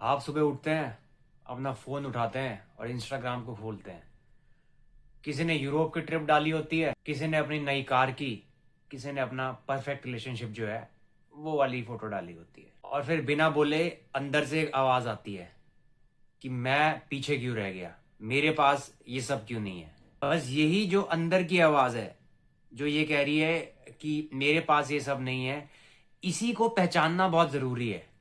आप सुबह उठते हैं, अपना फ़ोन उठाते हैं और इंस्टाग्राम को खोलते हैं। किसी ने यूरोप की ट्रिप डाली होती है, किसी ने अपनी नई कार की, किसी ने अपना परफेक्ट रिलेशनशिप जो है वो वाली फ़ोटो डाली होती है। और फिर बिना बोले अंदर से एक आवाज़ आती है कि मैं पीछे क्यों रह गया, मेरे पास ये सब क्यों नहीं है। बस यही जो अंदर की आवाज़ है, जो ये कह रही है कि मेरे पास ये सब नहीं है, इसी को पहचानना बहुत ज़रूरी है।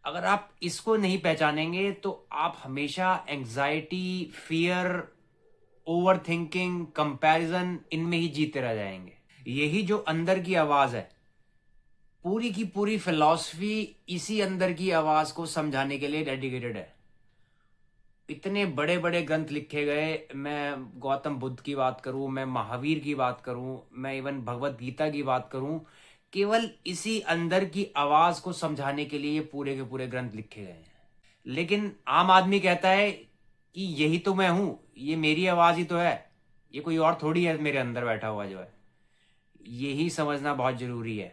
अगर आप इसको नहीं पहचानेंगे तो आप हमेशा anxiety, fear, over thinking, comparison इनमें ही जीते रह जाएंगे। यही जो अंदर की आवाज है, पूरी की पूरी फिलॉसफी इसी अंदर की आवाज को समझाने के लिए डेडिकेटेड है। इतने बड़े बड़े ग्रंथ लिखे गए, मैं गौतम बुद्ध की बात करूं, मैं महावीर की बात करूं, मैं इवन भगवत गीता की बात करूं, केवल इसी अंदर की आवाज को समझाने के लिए ये पूरे के पूरे ग्रंथ लिखे गए हैं। लेकिन आम आदमी कहता है कि यही तो मैं हूं, ये मेरी आवाज ही तो है, ये कोई और थोड़ी है मेरे अंदर बैठा हुआ जो है। यही समझना बहुत जरूरी है।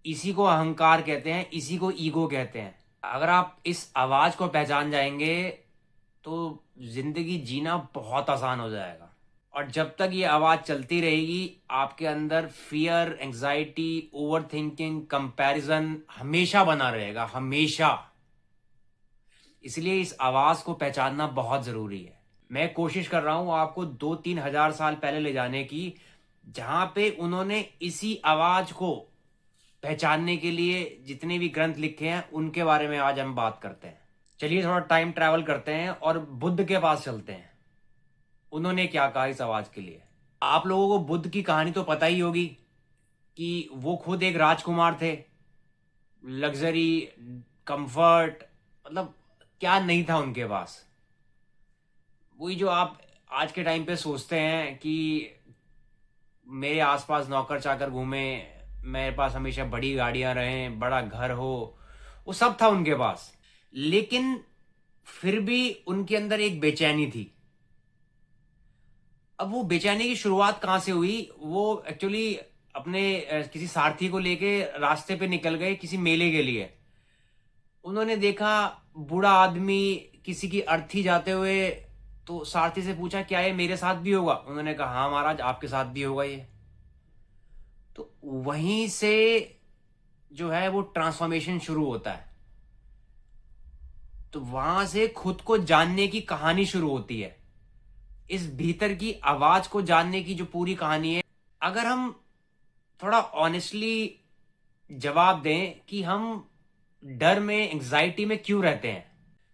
इसी को अहंकार कहते हैं, इसी को ईगो कहते हैं। अगर आप इस आवाज को पहचान जाएंगे तो जिंदगी जीना बहुत आसान हो जाएगा। और जब तक ये आवाज चलती रहेगी, आपके अंदर fear, anxiety, over thinking, comparison हमेशा बना रहेगा, हमेशा। इसलिए इस आवाज को पहचानना बहुत जरूरी है। मैं कोशिश कर रहा हूं आपको 2-3 हजार साल पहले ले जाने की, जहां पे उन्होंने इसी आवाज को पहचानने के लिए जितने भी ग्रंथ लिखे हैं उनके बारे में आज हम बात करते हैं। चलिए थोड़ा टाइम ट्रैवल करते हैं और बुद्ध के पास चलते हैं। उन्होंने क्या कहा इस आवाज के लिए। आप लोगों को बुद्ध की कहानी तो पता ही होगी कि वो खुद एक राजकुमार थे। लग्जरी, कंफर्ट, मतलब क्या नहीं था उनके पास। वही जो आप आज के टाइम पे सोचते हैं कि मेरे आसपास नौकर चाकर घूमे, मेरे पास हमेशा बड़ी गाड़ियां रहें, बड़ा घर हो, वो सब था उनके पास। लेकिन फिर भी उनके अंदर एक बेचैनी थी। अब वो बेचैनी की शुरुआत कहां से हुई? वो एक्चुअली अपने किसी सारथी को लेके रास्ते पे निकल गए किसी मेले के लिए। उन्होंने देखा बूढ़ा आदमी किसी की अर्थी जाते हुए, तो सारथी से पूछा क्या ये मेरे साथ भी होगा? उन्होंने कहा हाँ महाराज, आपके साथ भी होगा ये। तो वहीं से जो है वो ट्रांसफॉर्मेशन शुरू होता है। तो वहां से खुद को जानने की कहानी शुरू होती है। इस भीतर की आवाज को जानने की जो पूरी कहानी है, अगर हम थोड़ा ऑनेस्टली जवाब दें कि हम डर में, एंजाइटी में क्यों रहते हैं?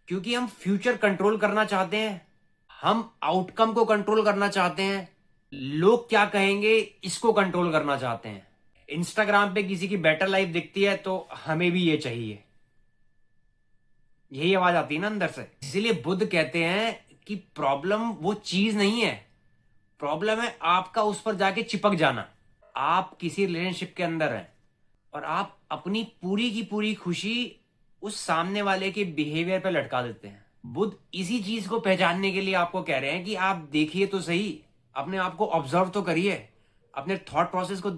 क्योंकि हम फ्यूचर कंट्रोल करना चाहते हैं, हम आउटकम को कंट्रोल करना चाहते हैं, लोग क्या कहेंगे इसको कंट्रोल करना चाहते हैं। इंस्टाग्राम पे किसी की बेटर लाइफ दिखती है तो हमें भी ये चाहिए, यही आवाज आती है ना अंदर से। इसीलिए बुद्ध कहते हैं कि प्रॉब्लम वो चीज नहीं है, प्रॉब्लम है आपका उस पर जाके चिपक जाना। आप किसी रिलेशनशिप के अंदर हैं और आप अपनी पूरी की पूरी खुशी उस सामने वाले के बिहेवियर पे लटका देते हैं। बुद्ध इसी चीज को पहचानने के लिए आपको कह रहे हैं कि आप देखिए तो सही, अपने आप को ऑब्जर्व तो करिए, अपने थॉट प्रोसेस को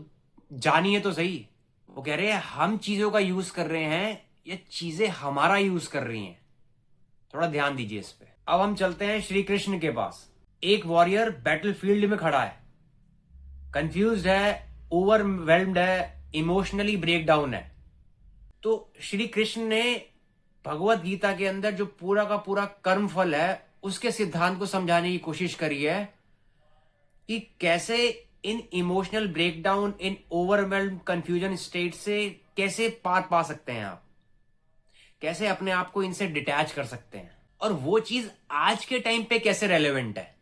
जानिए तो सही। वो कह रहे हैं हम चीजों का यूज कर रहे हैं या चीजें हमारा यूज कर रही हैं। थोड़ा ध्यान दीजिए इस पे। अब हम चलते हैं श्री कृष्ण के पास। एक वॉरियर बैटलफील्ड में खड़ा है, कंफ्यूज्ड है, ओवरवेल्म्ड है, इमोशनली ब्रेक डाउन है। तो श्री कृष्ण ने भगवत गीता के अंदर जो पूरा का पूरा कर्म फल है उसके सिद्धांत को समझाने की कोशिश करी है कि कैसे इन इमोशनल ब्रेकडाउन, इन ओवरवेल्म कंफ्यूजन स्टेट से कैसे पार पा सकते हैं आप, कैसे अपने आप को इनसे डिटैच कर सकते हैं, और वो चीज आज के टाइम पे कैसे रेलेवेंट है।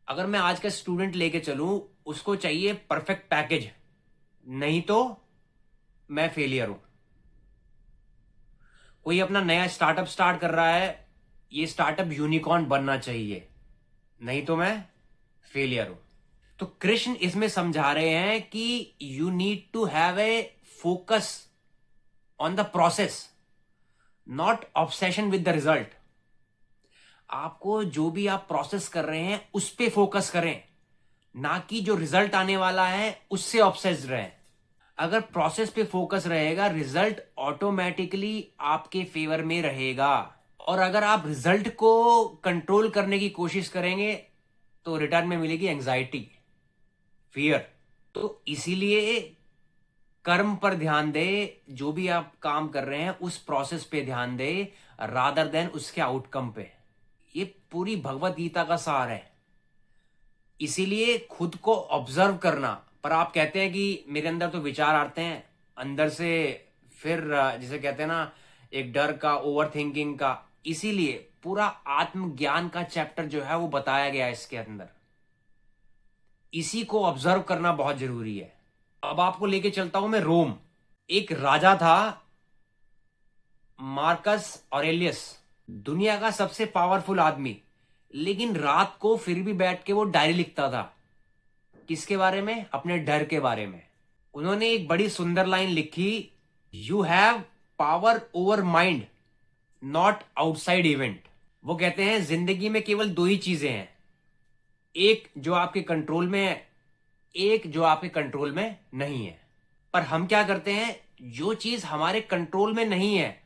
अगर मैं आज का स्टूडेंट लेके चलूं, उसको चाहिए परफेक्ट पैकेज, नहीं तो मैं फेलियर हूं। कोई अपना नया स्टार्टअप स्टार्ट कर रहा है, ये स्टार्टअप यूनिकॉर्न बनना चाहिए, नहीं तो मैं फेलियर हूं। तो कृष्ण इसमें समझा रहे हैं कि you need to have a focus on the process, not obsession with the result. आपको जो भी आप प्रोसेस कर रहे हैं उस पे फोकस करें, ना कि जो रिजल्ट आने वाला है उससे ऑब्सेस्ड रहें। अगर प्रोसेस पे फोकस रहेगा, रिजल्ट ऑटोमेटिकली आपके फेवर में रहेगा। और अगर आप रिजल्ट को कंट्रोल करने की कोशिश करेंगे तो रिटर्न में मिलेगी एंजाइटी, फियर। तो इसीलिए कर्म पर ध्यान दे, जो भी आप काम कर रहे हैं उस प्रोसेस पे ध्यान दे, रादर देन उसके आउटकम पे। ये पूरी भगवत गीता का सार है। इसीलिए खुद को ऑब्जर्व करना। पर आप कहते हैं कि मेरे अंदर तो विचार आते हैं अंदर से, फिर जिसे कहते हैं ना, एक डर का, ओवर थिंकिंग का। इसीलिए पूरा आत्मज्ञान का चैप्टर जो है वो बताया गया है इसके अंदर। इसी को ऑब्जर्व करना बहुत जरूरी है। अब आपको लेके चलता हूं मैं रोम। एक राजा था, मार्कस ऑरेलियस, दुनिया का सबसे पावरफुल आदमी। लेकिन रात को फिर भी बैठ के वो डायरी लिखता था। किसके बारे में? अपने डर के बारे में। उन्होंने एक बड़ी सुंदर लाइन लिखी, you have power over mind, not outside event. वो कहते हैं जिंदगी में केवल दो ही चीजें हैं, एक जो आपके कंट्रोल में है, एक जो आपके कंट्रोल में नहीं है। पर हम क्या करते हैं, जो चीज हमारे कंट्रोल में नहीं है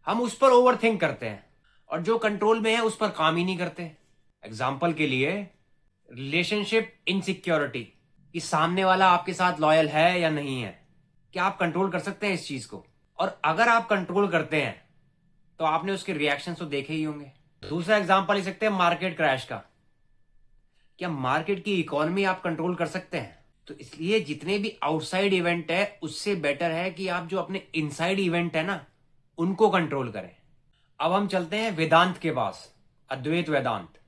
हम उस पर ओवर थिंक करते हैं, और जो कंट्रोल में है उस पर काम ही नहीं करते। एग्जाम्पल के लिए, रिलेशनशिप इनसिक्योरिटी, कि सामने वाला आपके साथ लॉयल है या नहीं है। क्या आप कंट्रोल कर सकते हैं इस चीज को? और अगर आप कंट्रोल करते हैं तो आपने उसके रिएक्शन तो देखे ही होंगे। दूसरा एग्जाम्पल ले सकते हैं मार्केट क्रैश का। क्या मार्केट की इकोनॉमी आप कंट्रोल कर सकते हैं? तो इसलिए जितने भी आउटसाइड इवेंट है उससे बेटर है कि आप जो अपने इनसाइड इवेंट है ना उनको कंट्रोल करें। अब हम चलते हैं वेदांत के पास, अद्वैत वेदांत,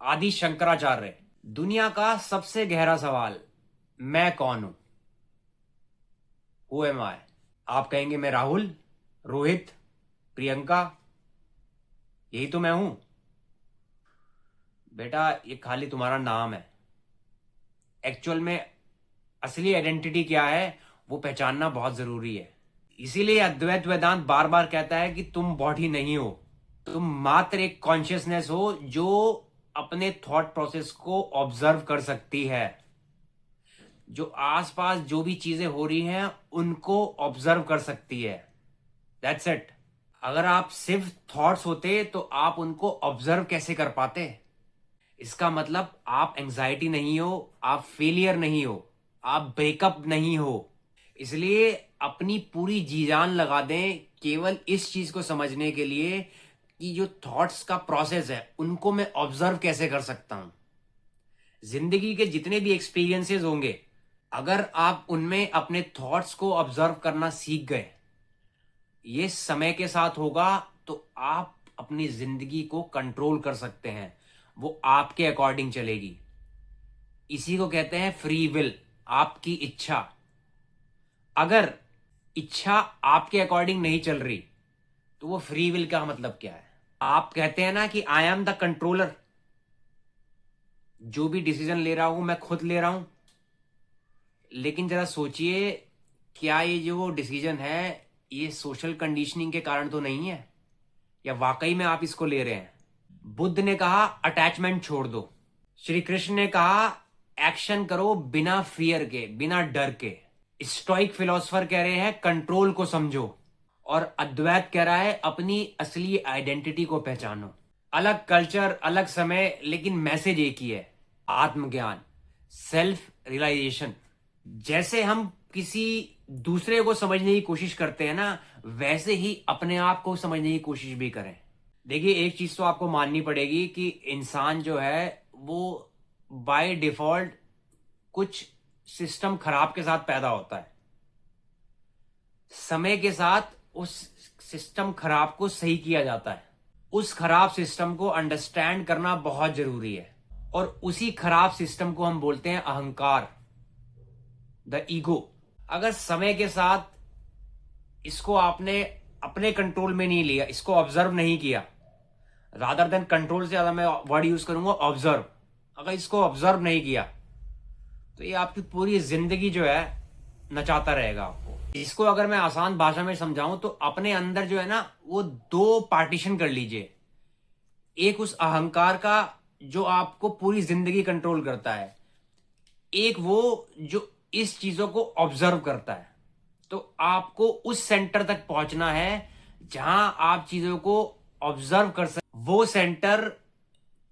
आदि शंकराचार्य। दुनिया का सबसे गहरा सवाल, मैं कौन हूं? हु एम आई? आप कहेंगे मैं राहुल, रोहित, प्रियंका, यही तो मैं हूं। बेटा ये खाली तुम्हारा नाम है। एक्चुअल में असली आइडेंटिटी क्या है वो पहचानना बहुत जरूरी है। इसीलिए अद्वैत वेदांत बार बार कहता है कि तुम बॉडी नहीं हो, तुम मात्र एक कॉन्शियसनेस हो जो अपने थॉट प्रोसेस को ऑब्जर्व कर सकती है। जो आसपास जो भी चीजें हो रही हैं उनको ऑब्जर्व कर सकती है। That's it. अगर आप सिर्फ थॉट्स होते तो आप उनको ऑब्जर्व कैसे कर पाते? इसका मतलब आप एंजाइटी नहीं हो, आप फेलियर नहीं हो, आप ब्रेकअप नहीं हो। इसलिए अपनी पूरी जी जान लगा दें केवल इस चीज को समझने के लिए कि जो थॉट्स का प्रोसेस है उनको मैं ऑब्जर्व कैसे कर सकता हूं। जिंदगी के जितने भी एक्सपीरियंसेस होंगे, अगर आप उनमें अपने थॉट्स को ऑब्जर्व करना सीख गए, ये समय के साथ होगा तो आप अपनी जिंदगी को कंट्रोल कर सकते हैं, वो आपके अकॉर्डिंग चलेगी। इसी को कहते हैं फ्री विल, आपकी इच्छा। अगर इच्छा आपके अकॉर्डिंग नहीं चल रही तो वो फ्री विल का मतलब क्या है? आप कहते हैं ना कि आई एम द कंट्रोलर, जो भी डिसीजन ले रहा हूं मैं खुद ले रहा हूं। लेकिन जरा सोचिए, क्या ये जो डिसीजन है ये सोशल कंडीशनिंग के कारण तो नहीं है, या वाकई में आप इसको ले रहे हैं? बुद्ध ने कहा अटैचमेंट छोड़ दो, श्री कृष्ण ने कहा एक्शन करो बिना फियर के, बिना डर के। स्टोइक फिलोसफर कह रहे हैं कंट्रोल को समझो, और अद्वैत कह रहा है अपनी असली आइडेंटिटी को पहचानो। अलग कल्चर, अलग समय, लेकिन मैसेज एक ही है, आत्मज्ञान, सेल्फ रियलाइजेशन। जैसे हम किसी दूसरे को समझने की कोशिश करते हैं ना, वैसे ही अपने आप को समझने की कोशिश भी करें। देखिए एक चीज तो आपको माननी पड़ेगी कि इंसान जो है वो बाय डिफॉल्ट कुछ सिस्टम खराब के साथ पैदा होता है। समय के साथ उस सिस्टम खराब को सही किया जाता है। उस खराब सिस्टम को अंडरस्टैंड करना बहुत जरूरी है, और उसी खराब सिस्टम को हम बोलते हैं अहंकार, द ईगो। अगर समय के साथ इसको आपने अपने कंट्रोल में नहीं लिया, इसको ऑब्जर्व नहीं किया, रादर देन कंट्रोल से ज्यादा मैं वर्ड यूज करूंगा ऑब्जर्व, अगर इसको ऑब्जर्व नहीं किया तो ये आपकी पूरी जिंदगी जो है नचाता रहेगा आपको। इसको अगर मैं आसान भाषा में समझाऊं तो अपने अंदर जो है ना वो दो पार्टीशन कर लीजिए। एक उस अहंकार का जो आपको पूरी जिंदगी कंट्रोल करता है, एक वो जो इस चीजों को ऑब्जर्व करता है। तो आपको उस सेंटर तक पहुंचना है जहां आप चीजों को ऑब्जर्व कर सकते। वो सेंटर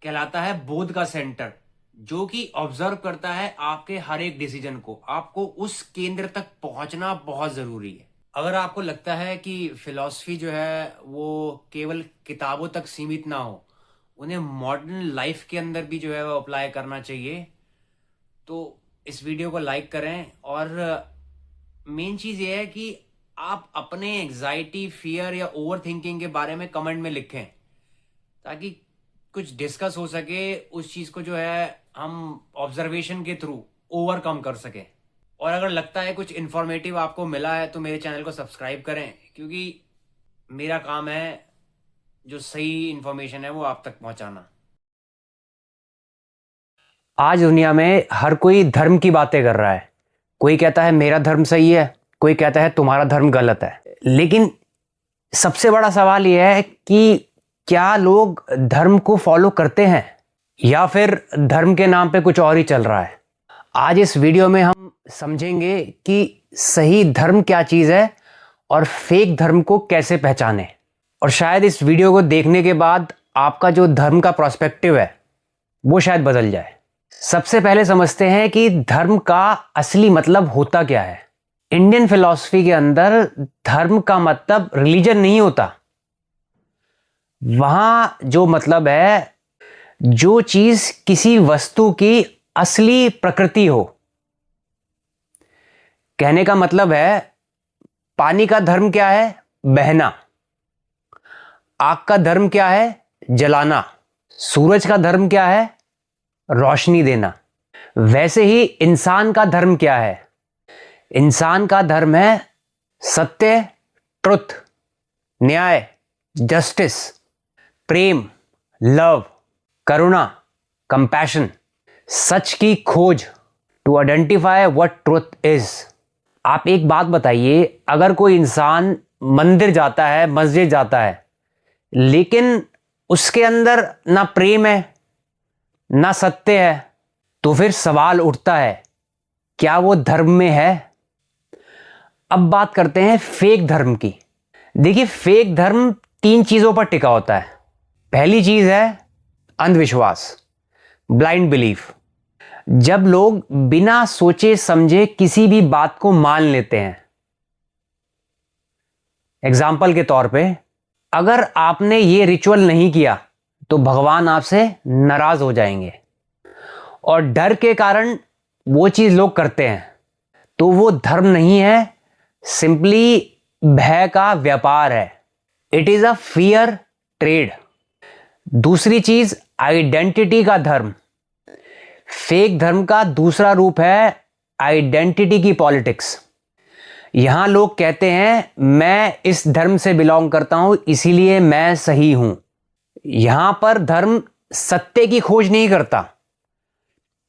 कहलाता है बोध का सेंटर, जो कि ऑब्जर्व करता है आपके हर एक डिसीजन को। आपको उस केंद्र तक पहुंचना बहुत जरूरी है। अगर आपको लगता है कि फिलॉसफी जो है वो केवल किताबों तक सीमित ना हो, उन्हें मॉडर्न लाइफ के अंदर भी जो है वो अप्लाई करना चाहिए, तो इस वीडियो को लाइक करें। और मेन चीज़ ये है कि आप अपने एंजाइटी, फियर या ओवर थिंकिंग के बारे में कमेंट में लिखें, ताकि कुछ डिस्कस हो सके, उस चीज़ को जो है हम ऑब्जर्वेशन के थ्रू ओवरकम कर सकें। और अगर लगता है कुछ इन्फॉर्मेटिव आपको मिला है तो मेरे चैनल को सब्सक्राइब करें, क्योंकि मेरा काम है जो सही इन्फॉर्मेशन है वो आप तक पहुंचाना। आज दुनिया में हर कोई धर्म की बातें कर रहा है। कोई कहता है मेरा धर्म सही है, कोई कहता है तुम्हारा धर्म गलत है। लेकिन सबसे बड़ा सवाल यह है कि क्या लोग धर्म को फॉलो करते हैं या फिर धर्म के नाम पे कुछ और ही चल रहा है। आज इस वीडियो में हम समझेंगे कि सही धर्म क्या चीज़ है और फेक धर्म को कैसे पहचाने। और शायद इस वीडियो को देखने के बाद आपका जो धर्म का पर्सपेक्टिव है वो शायद बदल जाए। सबसे पहले समझते हैं कि धर्म का असली मतलब होता क्या है। इंडियन फिलॉसफी के अंदर धर्म का मतलब रिलीजन नहीं होता। वहां जो मतलब है, जो चीज किसी वस्तु की असली प्रकृति हो। कहने का मतलब है, पानी का धर्म क्या है? बहना। आग का धर्म क्या है? जलाना। सूरज का धर्म क्या है? रोशनी देना। वैसे ही इंसान का धर्म क्या है? इंसान का धर्म है सत्य, ट्रुथ, न्याय, जस्टिस, प्रेम, लव, करुणा, कंपैशन, सच की खोज, to identify what truth is. आप एक बात बताइए, अगर कोई इंसान मंदिर जाता है, मस्जिद जाता है, लेकिन उसके अंदर ना प्रेम है ना सत्य है, तो फिर सवाल उठता है क्या वो धर्म में है? अब बात करते हैं फेक धर्म की। देखिए, फेक धर्म 3 चीजों पर टिका होता है। पहली चीज है अंधविश्वास, ब्लाइंड बिलीफ। जब लोग बिना सोचे समझे किसी भी बात को मान लेते हैं। एग्जाम्पल के तौर पे, अगर आपने ये रिचुअल नहीं किया तो भगवान आपसे नाराज हो जाएंगे, और डर के कारण वो चीज लोग करते हैं, तो वो धर्म नहीं है, सिंपली भय का व्यापार है। It is a fear trade. दूसरी चीज, आइडेंटिटी का धर्म। फेक धर्म का दूसरा रूप है आइडेंटिटी की पॉलिटिक्स। यहां लोग कहते हैं मैं इस धर्म से बिलोंग करता हूं, इसीलिए मैं सही हूं। यहां पर धर्म सत्य की खोज नहीं करता,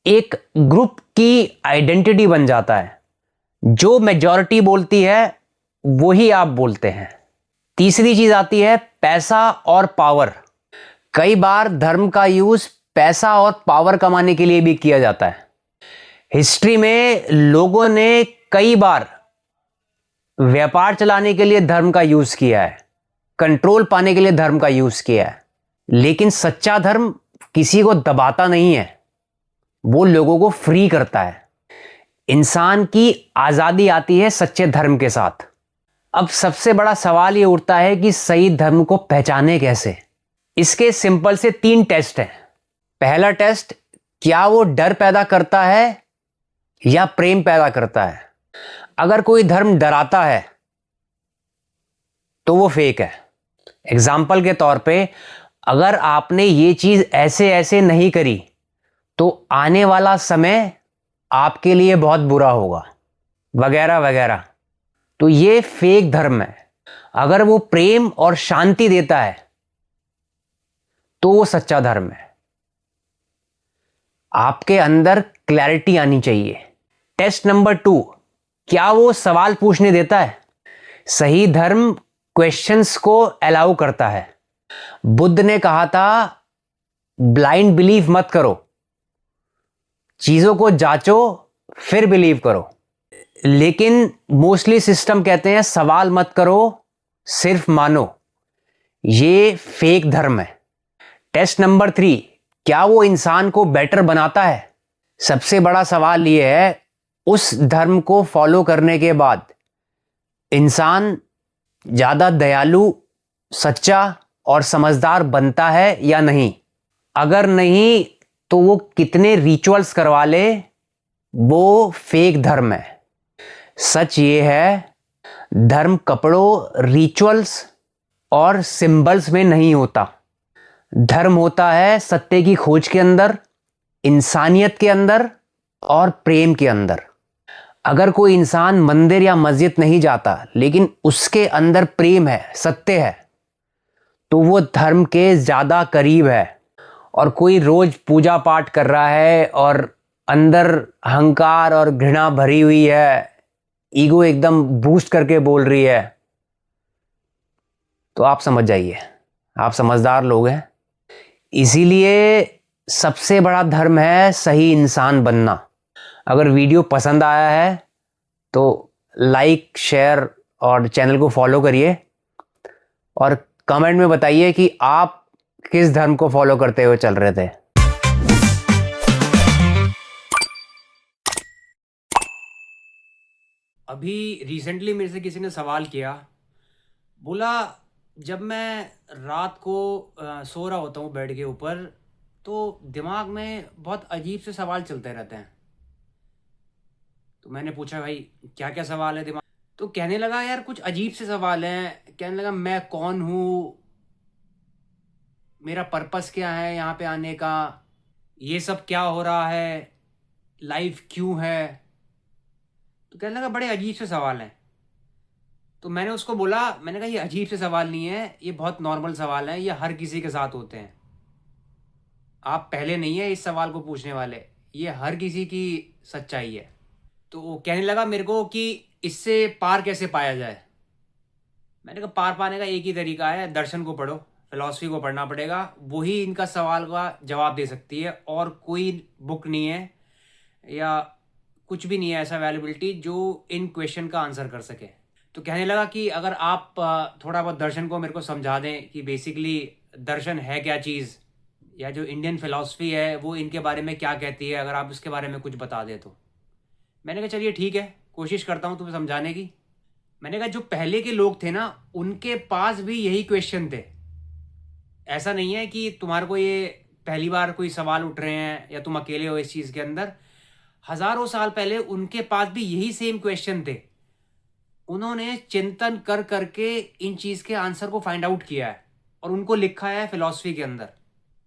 एक ग्रुप की आइडेंटिटी बन जाता है। जो मेजॉरिटी बोलती है वही आप बोलते हैं। तीसरी चीज आती है पैसा और पावर। कई बार धर्म का यूज पैसा और पावर कमाने के लिए भी किया जाता है। हिस्ट्री में लोगों ने कई बार व्यापार चलाने के लिए धर्म का यूज किया है, कंट्रोल पाने के लिए धर्म का यूज किया है। लेकिन सच्चा धर्म किसी को दबाता नहीं है, वो लोगों को फ्री करता है। इंसान की आजादी आती है सच्चे धर्म के साथ। अब सबसे बड़ा सवाल ये उठता है कि सही धर्म को पहचाने कैसे। इसके सिंपल से 3 टेस्ट हैं। पहला टेस्ट, क्या वो डर पैदा करता है या प्रेम पैदा करता है। अगर कोई धर्म डराता है तो वो फेक है। एग्जाम्पल के तौर पे, अगर आपने ये चीज ऐसे ऐसे नहीं करी तो आने वाला समय आपके लिए बहुत बुरा होगा, वगैरह वगैरह। तो ये फेक धर्म है। अगर वो प्रेम और शांति देता है तो वो सच्चा धर्म है। आपके अंदर क्लैरिटी आनी चाहिए। टेस्ट नंबर 2, क्या वो सवाल पूछने देता है। सही धर्म क्वेश्चंस को अलाउ करता है। बुद्ध ने कहा था ब्लाइंड बिलीव मत करो, चीजों को जांचो फिर बिलीव करो। लेकिन मोस्टली सिस्टम कहते हैं सवाल मत करो, सिर्फ मानो। ये फेक धर्म है। टेस्ट नंबर 3, क्या वो इंसान को बेटर बनाता है? सबसे बड़ा सवाल यह है, उस धर्म को फॉलो करने के बाद इंसान ज्यादा दयालु, सच्चा और समझदार बनता है या नहीं? अगर नहीं तो वो कितने रिचुअल्स करवा ले, वो फेक धर्म है। सच ये है, धर्म कपड़ों, रिचुअल्स और सिंबल्स में नहीं होता। धर्म होता है सत्य की खोज के अंदर, इंसानियत के अंदर और प्रेम के अंदर। अगर कोई इंसान मंदिर या मस्जिद नहीं जाता लेकिन उसके अंदर प्रेम है, सत्य है, तो वो धर्म के ज्यादा करीब है। और कोई रोज पूजा पाठ कर रहा है और अंदर अहंकार और घृणा भरी हुई है, ईगो एकदम बूस्ट करके बोल रही है, तो आप समझ जाइए, आप समझदार लोग हैं। इसीलिए सबसे बड़ा धर्म है सही इंसान बनना। अगर वीडियो पसंद आया है तो लाइक, शेयर और चैनल को फॉलो करिए और कमेंट में बताइए कि आप किस धर्म को फॉलो करते हुए चल रहे थे। अभी रिसेंटली मेरे से किसी ने सवाल किया, बोला जब मैं रात को सो रहा होता हूँ बेड के ऊपर, तो दिमाग में बहुत अजीब से सवाल चलते रहते हैं। तो मैंने पूछा भाई क्या क्या सवाल है दिमाग? तो कहने लगा यार कुछ अजीब से सवाल हैं। कहने लगा मैं कौन हूँ, मेरा पर्पस क्या है यहाँ पे आने का, ये सब क्या हो रहा है, लाइफ क्यों है। तो कहने लगा बड़े अजीब से सवाल हैं। तो मैंने उसको बोला, मैंने कहा ये अजीब से सवाल नहीं है, ये बहुत नॉर्मल सवाल हैं, ये हर किसी के साथ होते हैं। आप पहले नहीं है इस सवाल को पूछने वाले, ये हर किसी की सच्चाई है। तो वो कहने लगा मेरे को कि इससे पार कैसे पाया जाए। मैंने कहा पार पाने का एक ही तरीका है, दर्शन को पढ़ो, फिलॉसफी को पढ़ना पड़ेगा, वही इनका सवाल का जवाब दे सकती है। और कोई बुक नहीं है या कुछ भी नहीं है ऐसा अवेलेबिलिटी जो इन क्वेश्चन का आंसर कर सके। तो कहने लगा कि अगर आप थोड़ा बहुत दर्शन को मेरे को समझा दें कि बेसिकली दर्शन है क्या चीज़, या जो इंडियन फिलॉसफी है वो इनके बारे में क्या कहती है, अगर आप इसके बारे में कुछ बता दें तो। मैंने कहा चलिए ठीक है, कोशिश करता हूँ तुम्हें समझाने की। मैंने कहा जो पहले के लोग थे ना, उनके पास भी यही क्वेश्चन थे। ऐसा नहीं है कि तुम्हारे को ये पहली बार कोई सवाल उठ रहे हैं या तुम अकेले हो इस चीज़ के अंदर। हजारों साल पहले उनके पास भी यही सेम क्वेश्चन थे। उन्होंने चिंतन कर करके इन चीज़ के आंसर को फाइंड आउट किया है और उनको लिखा है फिलॉसफी के अंदर।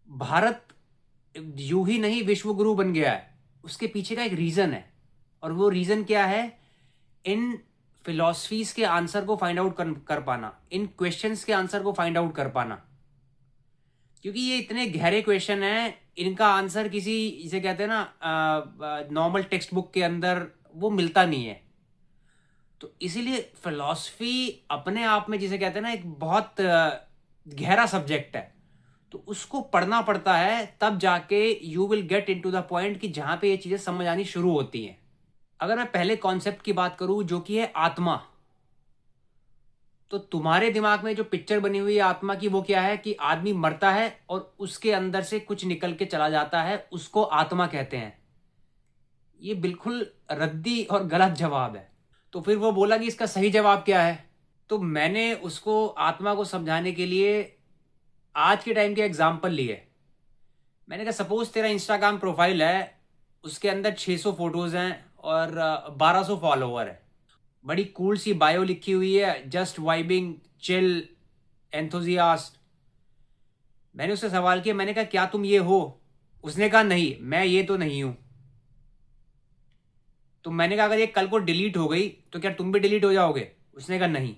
भारत यूं ही नहीं विश्व गुरु बन गया है, उसके पीछे का एक रीज़न है। और वो रीज़न क्या है? इन फिलॉसफीज के आंसर को फाइंड आउट कर पाना, इन क्वेश्चंस के आंसर को फाइंड आउट कर पाना। क्योंकि ये इतने गहरे क्वेश्चन हैं, इनका आंसर किसी, जिसे कहते हैं ना नॉर्मल टेक्स्ट बुक के अंदर, वो मिलता नहीं है। तो इसीलिए फिलॉसफी अपने आप में, जिसे कहते हैं ना, एक बहुत गहरा सब्जेक्ट है। तो उसको पढ़ना पड़ता है, तब जाके you will get into the point कि जहां पे ये चीजें समझ आनी शुरू होती हैं। अगर मैं पहले कॉन्सेप्ट की बात करूं जो कि है आत्मा, तो तुम्हारे दिमाग में जो पिक्चर बनी हुई है आत्मा की, वो क्या है कि आदमी मरता है और उसके अंदर से कुछ निकल के चला जाता है, उसको आत्मा कहते हैं। ये बिल्कुल रद्दी और गलत जवाब है। तो फिर वो बोला कि इसका सही जवाब क्या है। तो मैंने उसको आत्मा को समझाने के लिए आज के टाइम के एग्जाम्पल लिए। मैंने कहा सपोज तेरा इंस्टाग्राम प्रोफाइल है, उसके अंदर 600 फोटोज हैं और 1200 फॉलोवर है, बड़ी कूल सी बायो लिखी हुई है, जस्ट वाइबिंग, चिल, एंथुजियास्ट। मैंने उससे सवाल किया, मैंने कहा क्या तुम ये हो? उसने कहा नहीं, मैं ये तो नहीं हूं। तो मैंने कहा अगर ये कल को डिलीट हो गई तो क्या तुम भी डिलीट हो जाओगे? उसने कहा नहीं।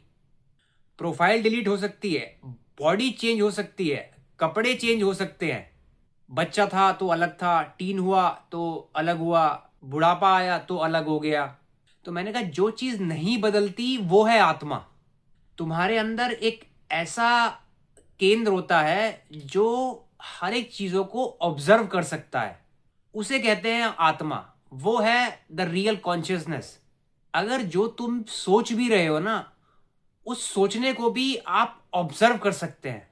प्रोफाइल डिलीट हो सकती है, बॉडी चेंज हो सकती है, कपड़े चेंज हो सकते हैं, बच्चा था तो अलग था, टीन हुआ तो अलग हुआ, बुढ़ापा आया तो अलग हो गया। तो मैंने कहा जो चीज नहीं बदलती वो है आत्मा। तुम्हारे अंदर एक ऐसा केंद्र होता है जो हर एक चीजों को ऑब्जर्व कर सकता है, उसे कहते हैं आत्मा। वो है द रियल कॉन्शियसनेस। अगर जो तुम सोच भी रहे हो ना, उस सोचने को भी आप ऑब्जर्व कर सकते हैं,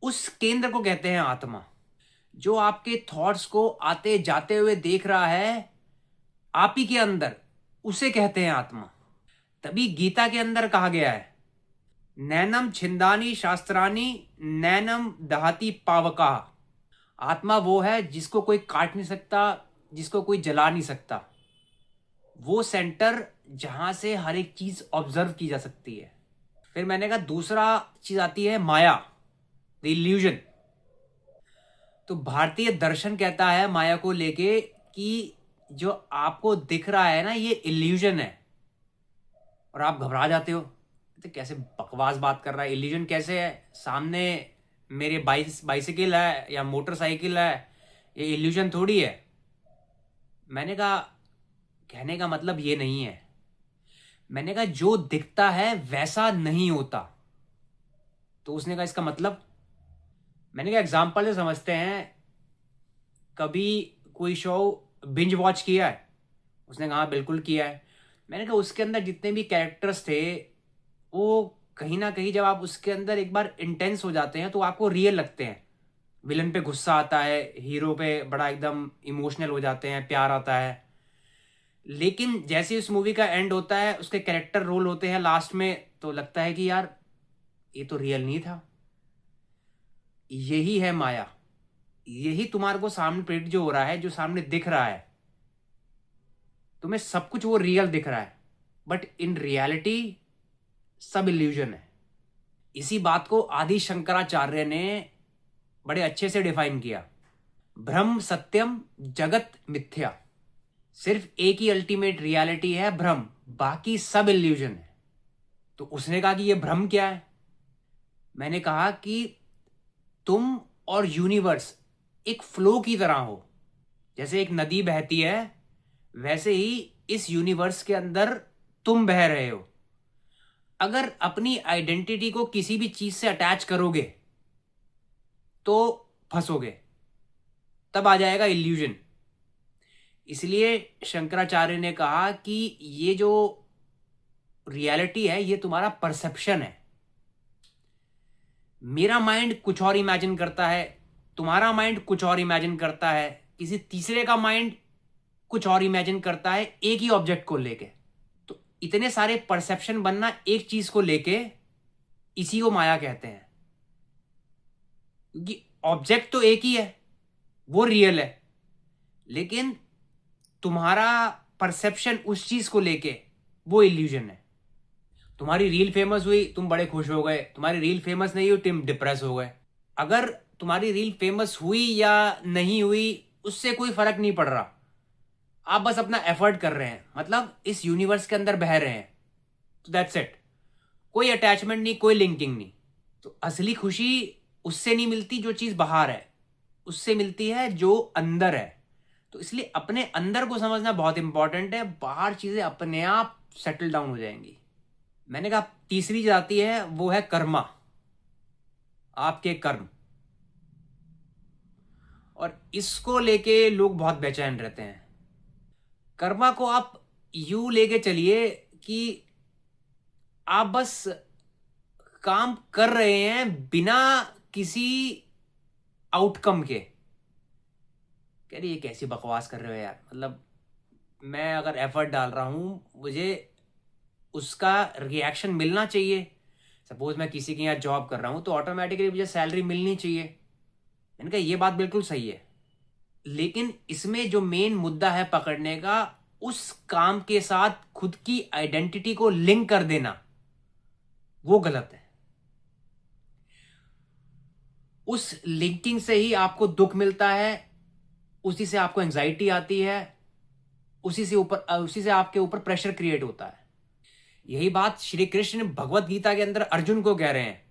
उस केंद्र को कहते हैं आत्मा। जो आपके थॉट्स को आते जाते हुए देख रहा है आप ही के अंदर, उसे कहते हैं आत्मा। तभी गीता के अंदर कहा गया है, नैनम छिंदानी शास्त्रानी नैनम दहाती पावका। आत्मा वो है जिसको कोई काट नहीं सकता, जिसको कोई जला नहीं सकता। वो सेंटर जहां से हर एक चीज ऑब्जर्व की जा सकती है। फिर मैंने कहा दूसरा चीज आती है माया, द इल्यूजन। तो भारतीय दर्शन कहता है माया को लेके कि जो आपको दिख रहा है ना, ये इल्यूजन है। और आप घबरा जाते हो, तो कैसे बकवास बात कर रहा है, इल्यूजन कैसे है? सामने मेरे बाइसिकल है या मोटरसाइकिल है, ये इल्यूजन थोड़ी है। मैंने कहा कहने का मतलब ये नहीं है। मैंने कहा जो दिखता है वैसा नहीं होता। तो उसने कहा इसका मतलब? मैंने कहा एग्जाम्पल से समझते हैं। कभी कोई शो बिंज वॉच किया है? उसने कहा बिल्कुल किया है। मैंने कहा उसके अंदर जितने भी कैरेक्टर्स थे, वो कहीं ना कहीं जब आप उसके अंदर एक बार इंटेंस हो जाते हैं तो आपको रियल लगते हैं। विलन पे गुस्सा आता है, हीरो पे बड़ा एकदम इमोशनल हो जाते हैं, प्यार आता है। लेकिन जैसे ही उस मूवी का एंड होता है, उसके कैरेक्टर रोल होते हैं लास्ट में, तो लगता है कि यार ये तो रियल नहीं था। यही है माया। यही तुम्हारे को सामने प्रेडिक्ट जो हो रहा है, जो सामने दिख रहा है, तुम्हें सब कुछ वो रियल दिख रहा है, बट इन रियलिटी सब इल्यूजन है। इसी बात को आदि शंकराचार्य ने बड़े अच्छे से डिफाइन किया, ब्रह्म सत्यम जगत मिथ्या। सिर्फ एक ही अल्टीमेट रियलिटी है ब्रह्म, बाकी सब इल्यूजन है। तो उसने कहा कि ये ब्रह्म क्या है? मैंने कहा कि तुम और यूनिवर्स एक फ्लो की तरह हो। जैसे एक नदी बहती है, वैसे ही इस यूनिवर्स के अंदर तुम बह रहे हो। अगर अपनी आइडेंटिटी को किसी भी चीज से अटैच करोगे तो फंसोगे, तब आ जाएगा इल्यूजन। इसलिए शंकराचार्य ने कहा कि ये जो रियलिटी है ये तुम्हारा परसेप्शन है। मेरा माइंड कुछ और इमेजिन करता है, तुम्हारा माइंड कुछ और इमेजिन करता है, किसी तीसरे का माइंड कुछ और इमेजिन करता है एक ही ऑब्जेक्ट को लेके। तो इतने सारे परसेप्शन बनना एक चीज को लेके, इसी को माया कहते हैं। क्योंकि ऑब्जेक्ट तो एक ही है, वो रियल है, लेकिन तुम्हारा परसेप्शन उस चीज को लेके वो इल्यूजन है। तुम्हारी रील फेमस हुई, तुम बड़े खुश हो गए। तुम्हारी रील फेमस नहीं हुई, तुम डिप्रेस हो गए। अगर तुम्हारी रील फेमस हुई या नहीं हुई, उससे कोई फर्क नहीं पड़ रहा। आप बस अपना एफर्ट कर रहे हैं, मतलब इस यूनिवर्स के अंदर बह रहे हैं। तो दैट्स इट। कोई अटैचमेंट नहीं, कोई लिंकिंग नहीं। तो असली खुशी उससे नहीं मिलती जो चीज बाहर है, उससे मिलती है जो अंदर है। तो इसलिए अपने अंदर को समझना बहुत इंपॉर्टेंट है। बाहर चीजें अपने आप सेटल डाउन हो जाएंगी। मैंने कहा तीसरी जो आती है वो है कर्मा, आपके कर्म। और इसको लेके लोग बहुत बेचैन रहते हैं। कर्मा को आप यू लेके चलिए कि आप बस काम कर रहे हैं बिना किसी आउटकम के। कह रही ये कैसी बकवास कर रहे हो यार, मतलब मैं अगर एफर्ट डाल रहा हूं, मुझे उसका रिएक्शन मिलना चाहिए। सपोज मैं किसी के यहाँ जॉब कर रहा हूं तो ऑटोमेटिकली मुझे सैलरी मिलनी चाहिए। मैंने कहा ये बात बिल्कुल सही है, लेकिन इसमें जो मेन मुद्दा है पकड़ने का, उस काम के साथ खुद की आइडेंटिटी को लिंक कर देना, वो गलत है। उस लिंकिंग से ही आपको दुख मिलता है, उसी से आपको एंजाइटी आती है, उसी से आपके ऊपर प्रेशर क्रिएट होता है। यही बात श्री कृष्ण भगवत गीता के अंदर अर्जुन को कह रहे हैं।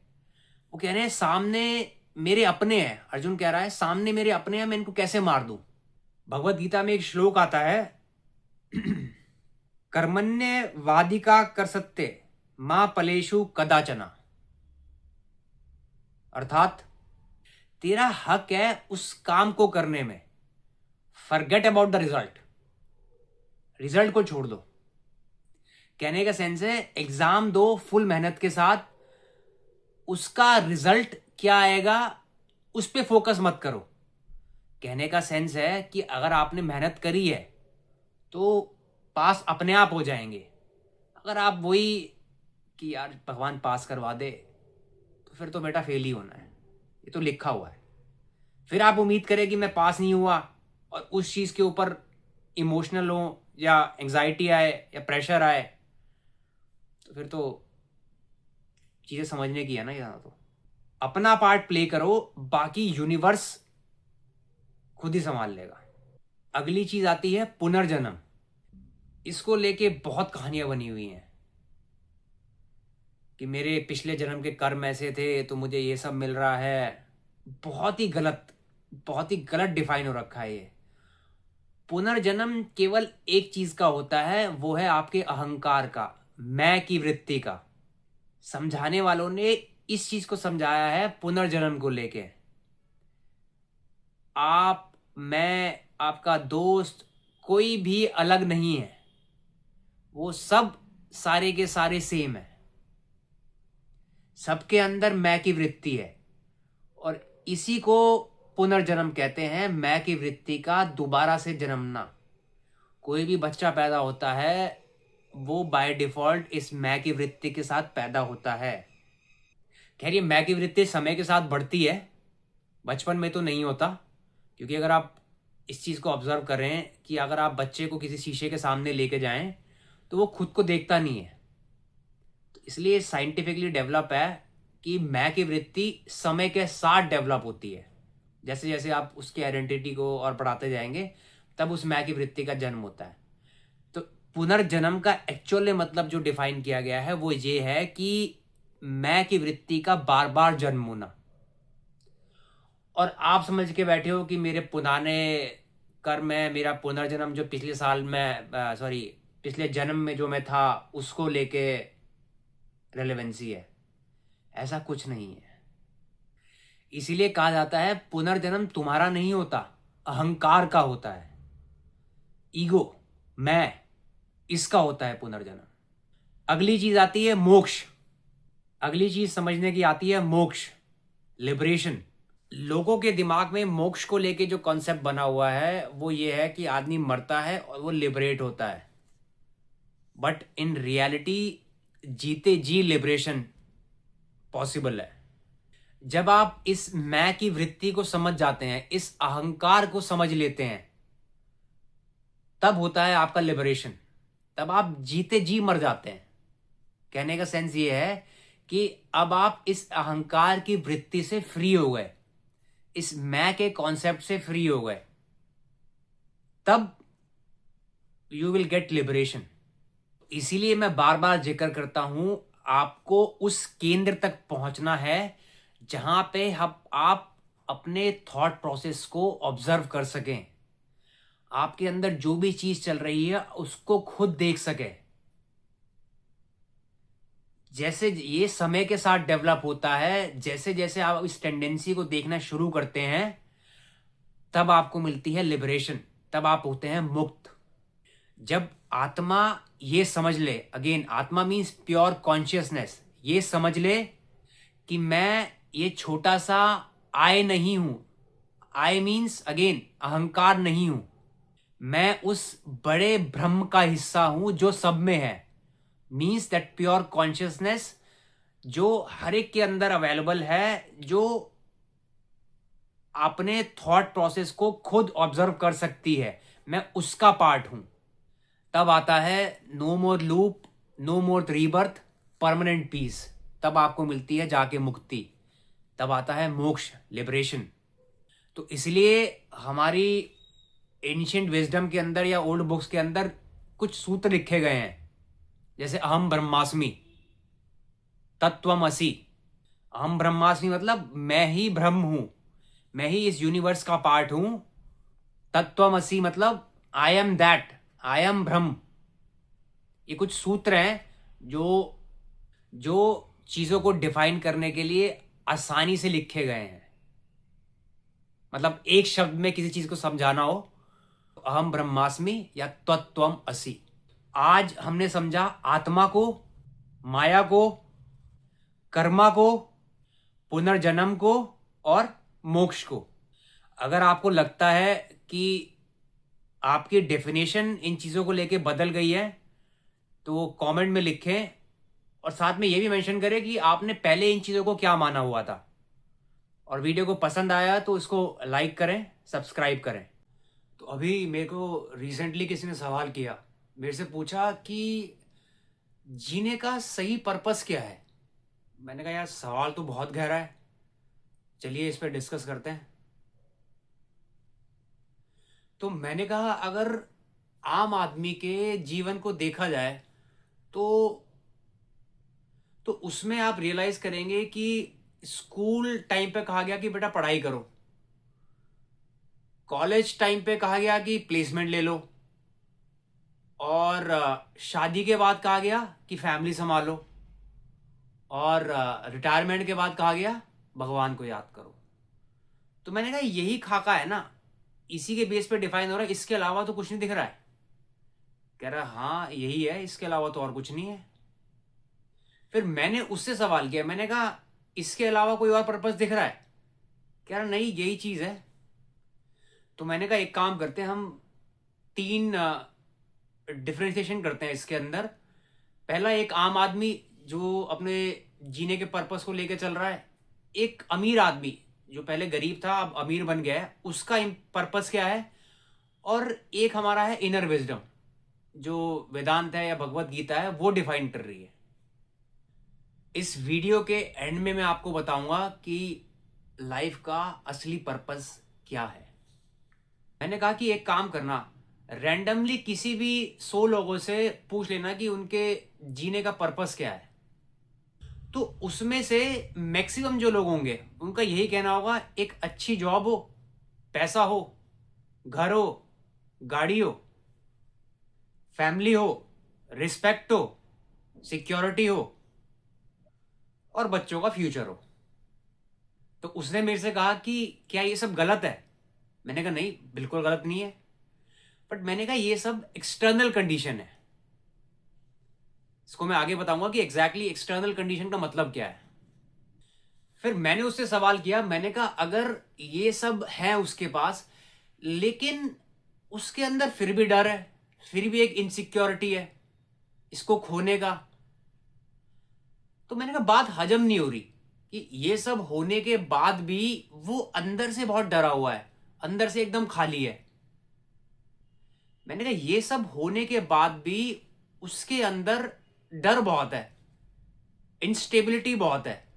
वो कह रहे हैं सामने मेरे अपने हैं। अर्जुन कह रहा है सामने मेरे अपने हैं, मैं इनको कैसे मार दूं? भगवत गीता में एक श्लोक आता है, कर्मण्य वादिका कर सत्य मां फलेषु कदाचना। अर्थात तेरा हक है उस काम को करने में, forget about the result. Result को छोड़ दो। कहने का सेंस है एग्जाम दो फुल मेहनत के साथ, उसका रिजल्ट क्या आएगा उस पे फोकस मत करो। कहने का सेंस है कि अगर आपने मेहनत करी है तो पास अपने आप हो जाएंगे। अगर आप वही कि यार भगवान पास करवा दे, तो फिर तो बेटा फेल ही होना है, ये तो लिखा हुआ है। फिर आप उम्मीद करें कि मैं पास नहीं हुआ और उस चीज़ के ऊपर इमोशनल हो या एंजाइटी आए या प्रेशर आए, तो फिर तो चीज़ें समझने की है ना। यहाँ तो अपना पार्ट प्ले करो, बाकी यूनिवर्स खुद ही संभाल लेगा। अगली चीज आती है पुनर्जन्म। इसको लेके बहुत कहानियां बनी हुई हैं कि मेरे पिछले जन्म के कर्म ऐसे थे तो मुझे ये सब मिल रहा है। बहुत ही गलत, बहुत ही गलत डिफाइन हो रखा है ये। पुनर्जन्म केवल एक चीज का होता है, वो है आपके अहंकार का, मैं की वृत्ति का। समझाने वालों ने इस चीज को समझाया है पुनर्जन्म को लेके। आप, मैं, आपका दोस्त, कोई भी अलग नहीं है, वो सब सारे के सारे सेम है। सबके अंदर मैं की वृत्ति है और इसी को पुनर्जन्म कहते हैं। मैं की वृत्ति का दोबारा से जन्मना। कोई भी बच्चा पैदा होता है वो बाय डिफॉल्ट इस मैं की वृत्ति के साथ पैदा होता है। खैर ये मैं की वृत्ति समय के साथ बढ़ती है, बचपन में तो नहीं होता। क्योंकि अगर आप इस चीज़ को ऑब्जर्व करें कि अगर आप बच्चे को किसी शीशे के सामने लेके जाएं तो वो खुद को देखता नहीं है। तो इसलिए साइंटिफिकली डेवलप है कि मैं की वृत्ति समय के साथ डेवलप होती है। जैसे जैसे आप उसकी आइडेंटिटी को और बढ़ाते जाएंगे तब उस मैं की वृत्ति का जन्म होता है। तो पुनर्जन्म का एक्चुअल मतलब जो डिफाइन किया गया है वो ये है कि मैं की वृत्ति का बार बार जन्म होना। और आप समझ के बैठे हो कि मेरे पुराने कर्म है, मेरा पुनर्जन्म जो पिछले साल में सॉरी पिछले जन्म में जो मैं था उसको लेके रेलेवेंसी है। ऐसा कुछ नहीं है। इसीलिए कहा जाता है पुनर्जन्म तुम्हारा नहीं होता, अहंकार का होता है। ईगो, मैं, इसका होता है पुनर्जन्म। अगली चीज आती है मोक्ष। अगली चीज समझने की आती है मोक्ष, लिबरेशन। लोगों के दिमाग में मोक्ष को लेके जो कॉन्सेप्ट बना हुआ है वो ये है कि आदमी मरता है और वो लिबरेट होता है। बट इन रियलिटी जीते जी लिबरेशन पॉसिबल है। जब आप इस मैं की वृत्ति को समझ जाते हैं, इस अहंकार को समझ लेते हैं, तब होता है आपका लिबरेशन। तब आप जीते जी मर जाते हैं। कहने का सेंस ये है कि अब आप इस अहंकार की वृत्ति से फ्री हो गए, इस मैं के कॉन्सेप्ट से फ्री हो गए, तब यू विल गेट लिबरेशन। इसीलिए मैं बार बार जिक्र करता हूं, आपको उस केंद्र तक पहुंचना है जहां पे आप अपने थॉट प्रोसेस को ऑब्जर्व कर सकें, आपके अंदर जो भी चीज चल रही है उसको खुद देख सके। जैसे ये समय के साथ डेवलप होता है, जैसे जैसे आप इस टेंडेंसी को देखना शुरू करते हैं, तब आपको मिलती है लिबरेशन, तब आप होते हैं मुक्त। जब आत्मा ये समझ ले, अगेन आत्मा मीन्स प्योर कॉन्शियसनेस, ये समझ ले कि मैं ये छोटा सा आई नहीं हूं, आई मीन्स अगेन अहंकार नहीं हूं, मैं उस बड़े ब्रह्म का हिस्सा हूं जो सब में है। मीन्स दैट प्योर कॉन्शियसनेस जो हर एक के अंदर अवेलेबल है, जो अपने थॉट प्रोसेस को खुद ऑब्जर्व कर सकती है, मैं उसका पार्ट हूं। तब आता है नो मोर लूप, नो मोर रीबर्थ, परमानेंट पीस। तब आपको मिलती है जाके मुक्ति, तब आता है मोक्ष, लिबरेशन। तो इसलिए हमारी एंशिएंट विजडम के अंदर या ओल्ड बुक्स के अंदर कुछ सूत्र लिखे गए हैं, जैसे अहम ब्रह्मास्मि, तत्वमसि। अहम ब्रह्मास्मि मतलब मैं ही ब्रह्म हूं, मैं ही इस यूनिवर्स का पार्ट हूं। तत्वमसि मतलब I am that, I am ब्रह्म। ये कुछ सूत्र हैं जो जो चीजों को डिफाइन करने के लिए आसानी से लिखे गए हैं। मतलब एक शब्द में किसी चीज को समझाना हो, अहम ब्रह्मास्मि या तत्वम असि। आज हमने समझा आत्मा को, माया को, कर्मा को, पुनर्जन्म को और मोक्ष को। अगर आपको लगता है कि आपकी डेफिनेशन इन चीज़ों को लेके बदल गई है तो कमेंट में लिखें और साथ में ये भी मेंशन करें कि आपने पहले इन चीज़ों को क्या माना हुआ था। और वीडियो को पसंद आया तो इसको लाइक करें, सब्सक्राइब करें। तो अभी मेरे को रिसेंटली किसी ने सवाल किया, मेरे से पूछा कि जीने का सही पर्पस क्या है। मैंने कहा यार सवाल तो बहुत गहरा है, चलिए इस पर डिस्कस करते हैं। तो मैंने कहा अगर आम आदमी के जीवन को देखा जाए तो उसमें आप रियलाइज करेंगे कि स्कूल टाइम पे कहा गया कि बेटा पढ़ाई करो, कॉलेज टाइम पे कहा गया कि प्लेसमेंट ले लो, और शादी के बाद कहा गया कि फैमिली संभालो, और रिटायरमेंट के बाद कहा गया भगवान को याद करो। तो मैंने कहा यही खाका है ना, इसी के बेस पे डिफाइन हो रहा है, इसके अलावा तो कुछ नहीं दिख रहा है। कह रहा हाँ यही है, इसके अलावा तो और कुछ नहीं है। फिर मैंने उससे सवाल किया, मैंने कहा इसके अलावा कोई और पर्पस दिख रहा है? कह रहा नहीं यही चीज है। तो मैंने कहा एक काम करते हैं, हम 3 डिफ्रेंशिएशन करते हैं इसके अंदर। पहला, एक आम आदमी जो अपने जीने के पर्पस को लेकर चल रहा है, एक अमीर आदमी जो पहले गरीब था अब अमीर बन गया है, उसका पर्पस क्या है, और एक हमारा है इनर विजडम जो वेदांत है या भगवत गीता है वो डिफाइन कर रही है। इस वीडियो के एंड में मैं आपको बताऊंगा कि लाइफ का असली पर्पस क्या है। मैंने कहा कि एक काम करना, रैंडमली किसी भी 100 लोगों से पूछ लेना कि उनके जीने का पर्पस क्या है। तो उसमें से मैक्सिमम जो लोग होंगे उनका यही कहना होगा एक अच्छी जॉब हो, पैसा हो, घर हो, गाड़ी हो, फैमिली हो, रिस्पेक्ट हो, सिक्योरिटी हो और बच्चों का फ्यूचर हो। तो उसने मेरे से कहा कि क्या ये सब गलत है? मैंने कहा नहीं बिल्कुल गलत नहीं है, बट मैंने कहा ये सब एक्सटर्नल कंडीशन है। इसको मैं आगे बताऊंगा कि एग्जैक्टली एक्सटर्नल कंडीशन का मतलब क्या है। फिर मैंने उससे सवाल किया, मैंने कहा अगर ये सब है उसके पास, लेकिन उसके अंदर फिर भी डर है, फिर भी एक इनसिक्योरिटी है इसको खोने का, तो मैंने कहा बात हजम नहीं हो रही कि ये सब होने के बाद भी वो अंदर से बहुत डरा हुआ है, अंदर से एकदम खाली है। मैंने कहा ये सब होने के बाद भी उसके अंदर डर बहुत है, इंस्टेबिलिटी बहुत है।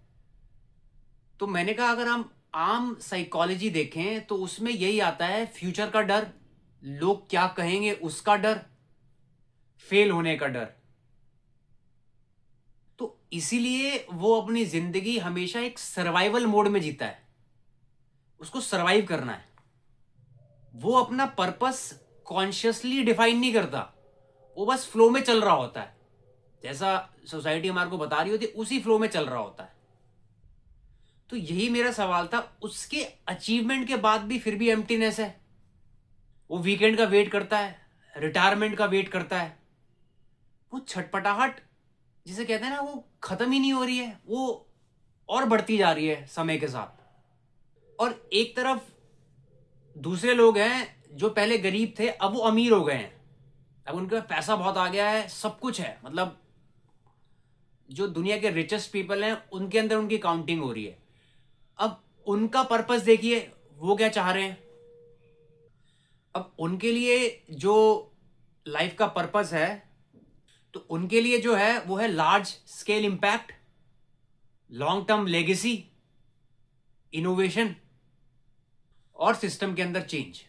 तो मैंने कहा अगर हम आम साइकोलॉजी देखें तो उसमें यही आता है, फ्यूचर का डर, लोग क्या कहेंगे उसका डर, फेल होने का डर। तो इसीलिए वो अपनी जिंदगी हमेशा एक सर्वाइवल मोड में जीता है, उसको सर्वाइव करना है। वो अपना पर्पस कॉन्शियसली डिफाइन नहीं करता, वो बस फ्लो में चल रहा होता है, जैसा सोसाइटी हमारे को बता रही होती है उसी फ्लो में चल रहा होता है। तो यही मेरा सवाल था, उसके अचीवमेंट के बाद भी फिर भी एम्प्टीनेस है। वो वीकेंड का वेट करता है, रिटायरमेंट का वेट करता है, वो छटपटाहट जिसे कहते हैं ना वो खत्म ही नहीं हो रही है, वो और बढ़ती जा रही है समय के साथ। और एक तरफ दूसरे लोग हैं जो पहले गरीब थे अब वो अमीर हो गए हैं, अब उनके पास पैसा बहुत आ गया है, सब कुछ है, मतलब जो दुनिया के रिचेस्ट पीपल हैं उनके अंदर उनकी काउंटिंग हो रही है। अब उनका पर्पस देखिए वो क्या चाह रहे हैं। अब उनके लिए जो लाइफ का पर्पस है तो उनके लिए जो है वो है large scale impact, long term legacy, innovation और सिस्टम के अंदर चेंज।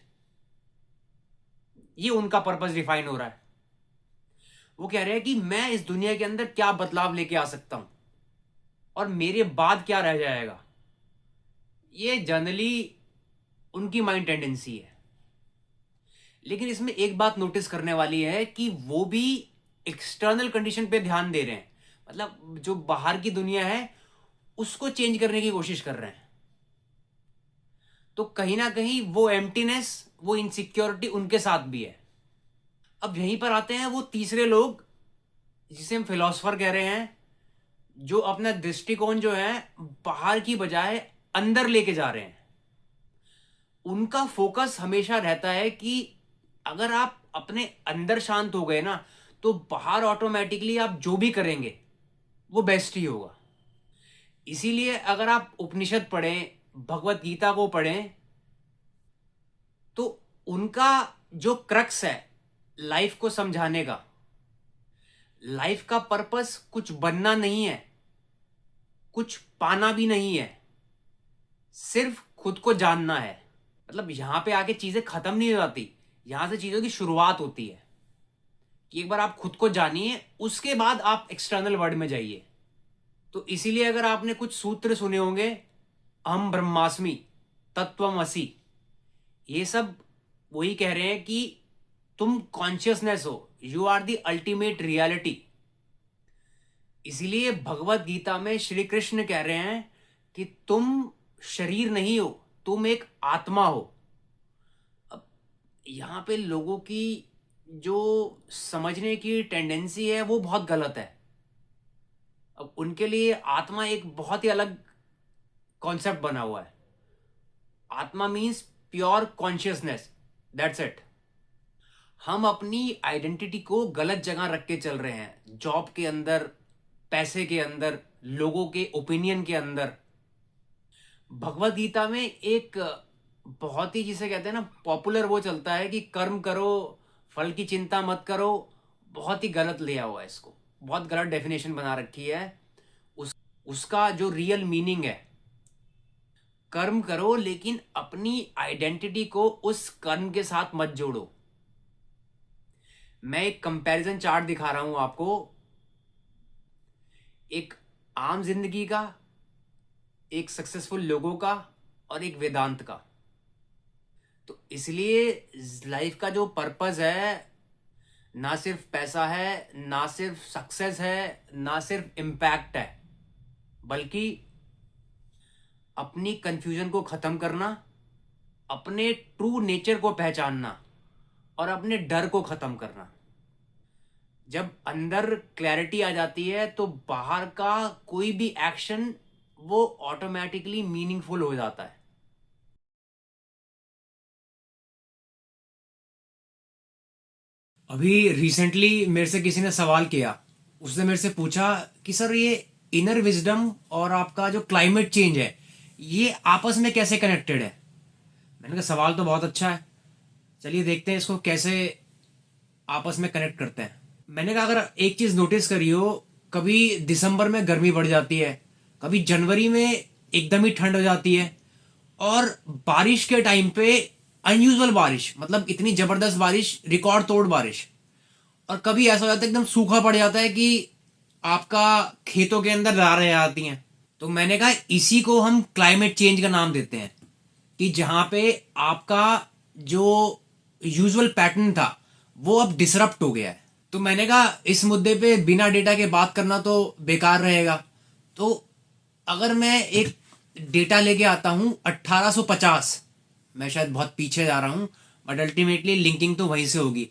ये उनका पर्पस डिफाइन हो रहा है। वो कह रहे हैं कि मैं इस दुनिया के अंदर क्या बदलाव लेके आ सकता हूं और मेरे बाद क्या रह जाएगा। ये जनरली उनकी माइंड टेंडेंसी है। लेकिन इसमें एक बात नोटिस करने वाली है कि वो भी एक्सटर्नल कंडीशन पे ध्यान दे रहे हैं, मतलब जो बाहर की दुनिया है उसको चेंज करने की कोशिश कर रहे हैं। तो कहीं ना कहीं वो एम्प्टीनेस, वो इनसिक्योरिटी उनके साथ भी है। अब यहीं पर आते हैं वो तीसरे लोग जिसे हम फिलोसफर कह रहे हैं, जो अपना दृष्टिकोण जो है बाहर की बजाय अंदर लेके जा रहे हैं। उनका फोकस हमेशा रहता है कि अगर आप अपने अंदर शांत हो गए ना, तो बाहर ऑटोमेटिकली आप जो भी करेंगे वो बेस्ट ही होगा। इसीलिए अगर आप उपनिषद पढ़ें, भगवत गीता को पढ़ें, तो उनका जो क्रक्स है लाइफ को समझाने का, लाइफ का पर्पस कुछ बनना नहीं है, कुछ पाना भी नहीं है, सिर्फ खुद को जानना है। मतलब यहां पे आके चीजें खत्म नहीं हो जाती, यहां से चीजों की शुरुआत होती है कि एक बार आप खुद को जानिए, उसके बाद आप एक्सटर्नल वर्ल्ड में जाइए। तो इसीलिए अगर आपने कुछ सूत्र सुने होंगे, अहम ब्रह्मास्मि, तत्वमसि, ये सब वही कह रहे हैं कि तुम कॉन्शियसनेस हो, you are the ultimate reality. इसीलिए भगवत गीता में श्री कृष्ण कह रहे हैं कि तुम शरीर नहीं हो, तुम एक आत्मा हो। अब यहां पे लोगों की जो समझने की टेंडेंसी है वो बहुत गलत है। अब उनके लिए आत्मा एक बहुत ही अलग कॉन्सेप्ट बना हुआ है। आत्मा means pure consciousness, that's it. हम अपनी आइडेंटिटी को गलत जगह रख के चल रहे हैं, जॉब के अंदर, पैसे के अंदर, लोगों के ओपिनियन के अंदर। भगवत गीता में एक बहुत ही, जिसे कहते हैं ना, पॉपुलर वो चलता है कि कर्म करो, फल की चिंता मत करो। बहुत ही गलत लिया हुआ है इसको, बहुत गलत डेफिनेशन बना रखी है। उसका जो रियल मीनिंग है, कर्म करो लेकिन अपनी आइडेंटिटी को उस कर्म के साथ मत जोड़ो। मैं एक कंपैरिजन चार्ट दिखा रहा हूं आपको, एक आम जिंदगी का, एक सक्सेसफुल लोगों का, और एक वेदांत का। तो इसलिए लाइफ का जो पर्पस है, ना सिर्फ पैसा है, ना सिर्फ सक्सेस है, ना सिर्फ इम्पैक्ट है, बल्कि अपनी कंफ्यूजन को खत्म करना, अपने ट्रू नेचर को पहचानना, और अपने डर को खत्म करना। जब अंदर क्लैरिटी आ जाती है तो बाहर का कोई भी एक्शन वो ऑटोमेटिकली मीनिंगफुल हो जाता है। अभी रिसेंटली मेरे से किसी ने सवाल किया, उसने मेरे से पूछा कि सर ये इनर विजडम और आपका जो क्लाइमेट चेंज है, ये आपस में कैसे कनेक्टेड है। मैंने कहा सवाल तो बहुत अच्छा है, चलिए देखते हैं इसको कैसे आपस में कनेक्ट करते हैं। मैंने कहा अगर एक चीज नोटिस करी हो, कभी दिसंबर में गर्मी बढ़ जाती है, कभी जनवरी में एकदम ही ठंड हो जाती है, और बारिश के टाइम पे अनयूजुअल बारिश, मतलब इतनी जबरदस्त बारिश, रिकॉर्ड तोड़ बारिश। और कभी ऐसा हो जाता है एकदम सूखा पड़ जाता है कि आपका खेतों के अंदर दरारें आती हैं। तो मैंने कहा इसी को हम क्लाइमेट चेंज का नाम देते हैं, कि जहां पे आपका जो यूजुअल पैटर्न था वो अब डिसरप्ट हो गया है। तो मैंने कहा इस मुद्दे पे बिना डेटा के बात करना तो बेकार रहेगा। तो अगर मैं एक डेटा लेके आता हूं 1850, मैं शायद बहुत पीछे जा रहा हूं, बट अल्टीमेटली लिंकिंग तो वहीं से होगी।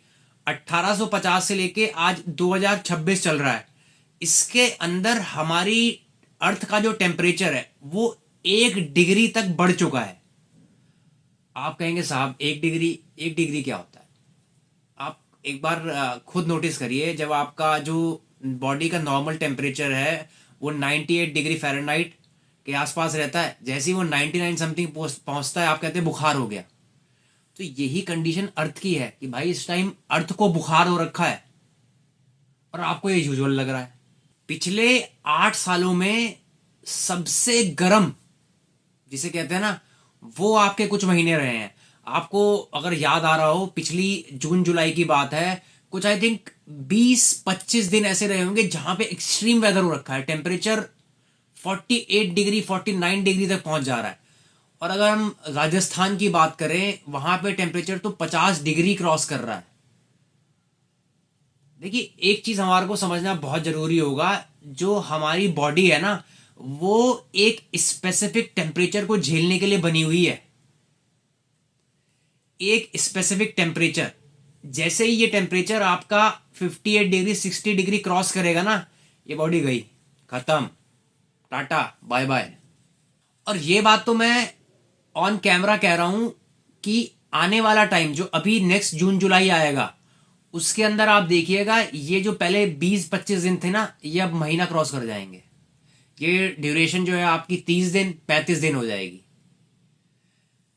1850 से लेके आज 2026 चल रहा है, इसके अंदर हमारी अर्थ का जो टेम्परेचर है वो 1 डिग्री तक बढ़ चुका है। आप कहेंगे साहब 1 डिग्री, 1 डिग्री क्या होता है। आप एक बार खुद नोटिस करिए, जब आपका जो बॉडी का नॉर्मल टेम्परेचर है वो 98 डिग्री फ़ारेनहाइट के आसपास रहता है, जैसे ही वो 99 समथिंग पहुंचता है आप कहते हैं बुखार हो गया। तो यही कंडीशन अर्थ की है कि भाई इस टाइम अर्थ को बुखार हो रखा है, और आपको ये यूजुअल लग रहा है। पिछले 8 सालों में सबसे गर्म, जिसे कहते हैं ना, वो आपके कुछ महीने रहे हैं। आपको अगर याद आ रहा हो, पिछली जून जुलाई की बात है, कुछ आई थिंक 20-25 दिन ऐसे रहे होंगे जहां पे एक्सट्रीम वेदर हो रखा है, टेम्परेचर 48 डिग्री 49 डिग्री तक पहुंच जा रहा है। और अगर हम राजस्थान की बात करें, वहां पे टेम्परेचर तो 50 डिग्री क्रॉस कर रहा है। देखिए एक चीज हमारे को समझना बहुत जरूरी होगा, जो हमारी बॉडी है ना, वो एक स्पेसिफिक टेम्परेचर को झेलने के लिए बनी हुई है। एक स्पेसिफिक टेम्परेचर, जैसे ही ये टेम्परेचर आपका 58 डिग्री 60 डिग्री क्रॉस करेगा ना, ये बॉडी गई, खत्म, टाटा बाय बाय। और ये बात तो मैं ऑन कैमरा कह रहा हूं कि आने वाला टाइम जो अभी नेक्स्ट जून जुलाई आएगा, उसके अंदर आप देखिएगा ये जो पहले 20-25 दिन थे ना, ये अब महीना क्रॉस कर जाएंगे। ये ड्यूरेशन जो है आपकी 30 दिन 35 दिन हो जाएगी।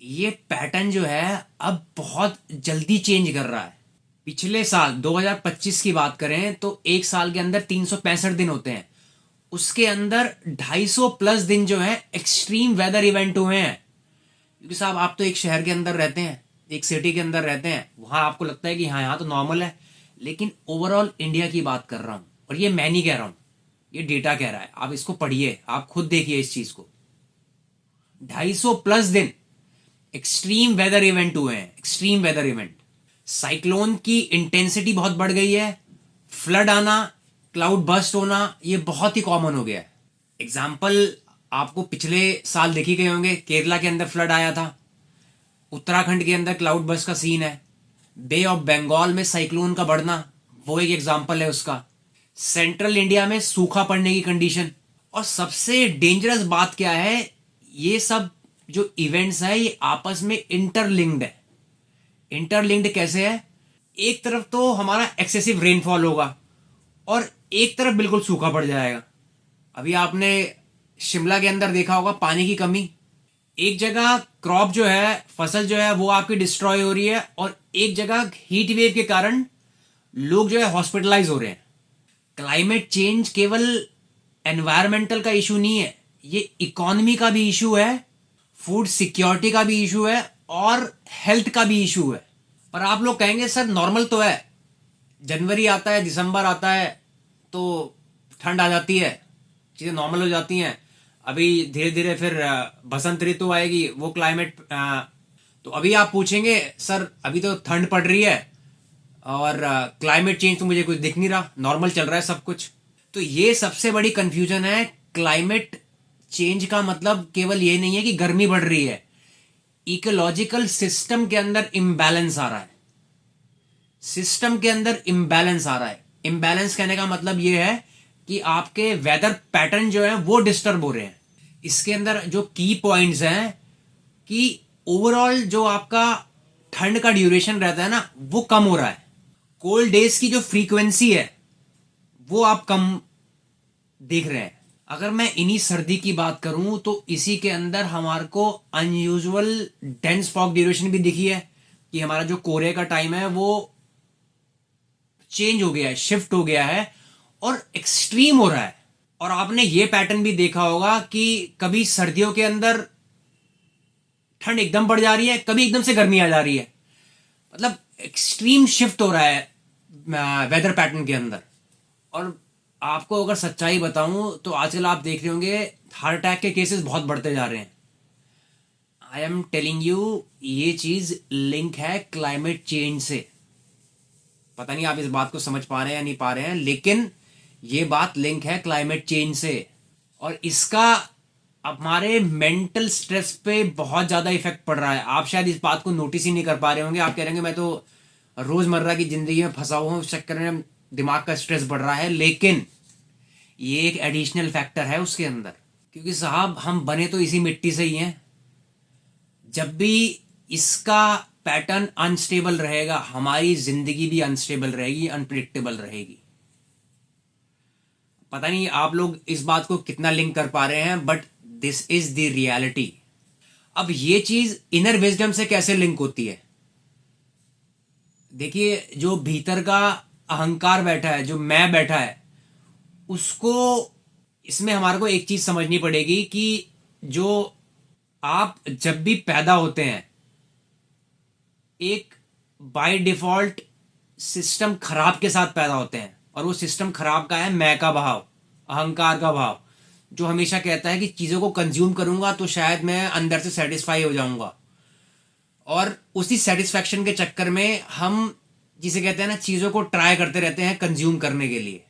ये पैटर्न जो है अब बहुत जल्दी चेंज कर रहा है। पिछले साल 2025 की बात करें तो एक साल के अंदर 365 दिन होते हैं, उसके अंदर 250 प्लस दिन जो है एक्सट्रीम वेदर इवेंट हुए हैं। क्योंकि साहब आप तो एक शहर के अंदर रहते हैं, एक सिटी के अंदर रहते हैं, वहां आपको लगता है कि हाँ यहाँ तो नॉर्मल है, लेकिन ओवरऑल इंडिया की बात कर रहा हूं, और ये मैं नहीं कह रहा हूं, ये डेटा कह रहा है। आप इसको पढ़िए, आप खुद देखिए इस चीज को। 250 प्लस दिन एक्सट्रीम वेदर इवेंट हुए हैं, एक्सट्रीम वेदर इवेंट। साइक्लोन की इंटेंसिटी बहुत बढ़ गई है, फ्लड आना, क्लाउड बस्ट होना, ये बहुत ही कॉमन हो गया है। एग्जाम्पल आपको पिछले साल देखे गए होंगे, केरला के अंदर फ्लड आया था, उत्तराखंड के अंदर क्लाउड बस्ट का सीन है, बे ऑफ बंगाल में साइक्लोन का बढ़ना, वो एक एग्जाम्पल है उसका, सेंट्रल इंडिया में सूखा पड़ने की कंडीशन। और सबसे डेंजरस बात क्या है, ये सब जो इवेंट्स है ये आपस में इंटरलिंक्ड है। इंटरलिंक्ड कैसे है? एक तरफ तो हमारा एक्सेसिव रेनफॉल होगा और एक तरफ बिल्कुल सूखा पड़ जाएगा। अभी आपने शिमला के अंदर देखा होगा पानी की कमी, एक जगह क्रॉप जो है, फसल जो है वो आपकी डिस्ट्रॉय हो रही है, और एक जगह हीट वेव के कारण लोग जो है हॉस्पिटलाइज हो रहे हैं। क्लाइमेट चेंज केवल एनवायरमेंटल का इशू नहीं है, ये इकोनॉमी का भी इशू है, फूड सिक्योरिटी का भी इशू है, और हेल्थ का भी इशू है। पर आप लोग कहेंगे सर नॉर्मल तो है, जनवरी आता है, दिसंबर आता है तो ठंड आ जाती है, चीजें नॉर्मल हो जाती हैं। अभी धीरे धीरे फिर बसंत ऋतु आएगी, वो क्लाइमेट, तो अभी आप पूछेंगे सर अभी तो ठंड पड़ रही है और क्लाइमेट चेंज तो मुझे कुछ दिख नहीं रहा, नॉर्मल चल रहा है सब कुछ। तो ये सबसे बड़ी कंफ्यूजन है। क्लाइमेट चेंज का मतलब केवल ये नहीं है कि गर्मी बढ़ रही है, इकोलॉजिकल सिस्टम के अंदर इम्बैलेंस आ रहा है, सिस्टम के अंदर इम्बैलेंस आ रहा है। इम्बैलेंस कहने का मतलब ये है कि आपके वेदर पैटर्न जो है वो डिस्टर्ब हो रहे हैं। इसके अंदर जो की पॉइंट्स हैं कि ओवरऑल जो आपका ठंड का ड्यूरेशन रहता है ना, वो कम हो रहा है। कोल्ड डेज की जो फ्रीक्वेंसी है वो आप कम देख रहे हैं। अगर मैं इन्हीं सर्दी की बात करूं तो इसी के अंदर हमारे को अनयूजुअल डेंस फॉग ड्यूरेशन भी दिखी है, कि हमारा जो कोहरे का टाइम है वो चेंज हो गया है, शिफ्ट हो गया है और एक्सट्रीम हो रहा है। और आपने ये पैटर्न भी देखा होगा कि कभी सर्दियों के अंदर ठंड एकदम बढ़ जा रही है, कभी एकदम से गर्मी आ जा रही है, मतलब एक्सट्रीम शिफ्ट हो रहा है वेदर पैटर्न के अंदर। और आपको अगर सच्चाई बताऊं तो आजकल आप देख रहे होंगे हार्ट अटैक के केसेस बहुत बढ़ते जा रहे हैं। आई एम टेलिंग यू, ये चीज लिंक है क्लाइमेट चेंज से। पता नहीं आप इस बात को समझ पा रहे हैं या नहीं पा रहे हैं, लेकिन ये बात लिंक है क्लाइमेट चेंज से। और इसका हमारे मेंटल स्ट्रेस पे बहुत ज्यादा इफेक्ट पड़ रहा है। आप शायद इस बात को नोटिस ही नहीं कर पा रहे होंगे, आप कह रहे होंगे मैं तो रोजमर्रा की जिंदगी में फंसा हुआ हूं, उस चक्कर में दिमाग का स्ट्रेस बढ़ रहा है, लेकिन ये एक एडिशनल फैक्टर है उसके अंदर। क्योंकि साहब हम बने तो इसी मिट्टी से ही हैं। जब भी इसका पैटर्न अनस्टेबल रहेगा, हमारी जिंदगी भी अनस्टेबल रहेगी, अनप्रिडिक्टेबल रहेगी। पता नहीं आप लोग इस बात को कितना लिंक कर पा रहे हैं, but this is the reality. अब ये चीज इनर विजडम से कैसे लिंक होती है? देखिए, जो भीतर का अहंकार बैठा है, जो मैं बैठा है, उसको इसमें हमारे को एक चीज समझनी पड़ेगी कि जो आप जब भी पैदा होते हैं, एक बाय डिफॉल्ट सिस्टम खराब के साथ पैदा होते हैं, और वो सिस्टम खराब का है मैं का भाव, अहंकार का भाव, जो हमेशा कहता है कि चीजों को कंज्यूम करूंगा तो शायद मैं अंदर से सेटिस्फाई हो जाऊंगा। और उसी सेटिस्फैक्शन के चक्कर में हम, जिसे कहते हैं ना, चीजों को ट्राई करते रहते हैं कंज्यूम करने के लिए।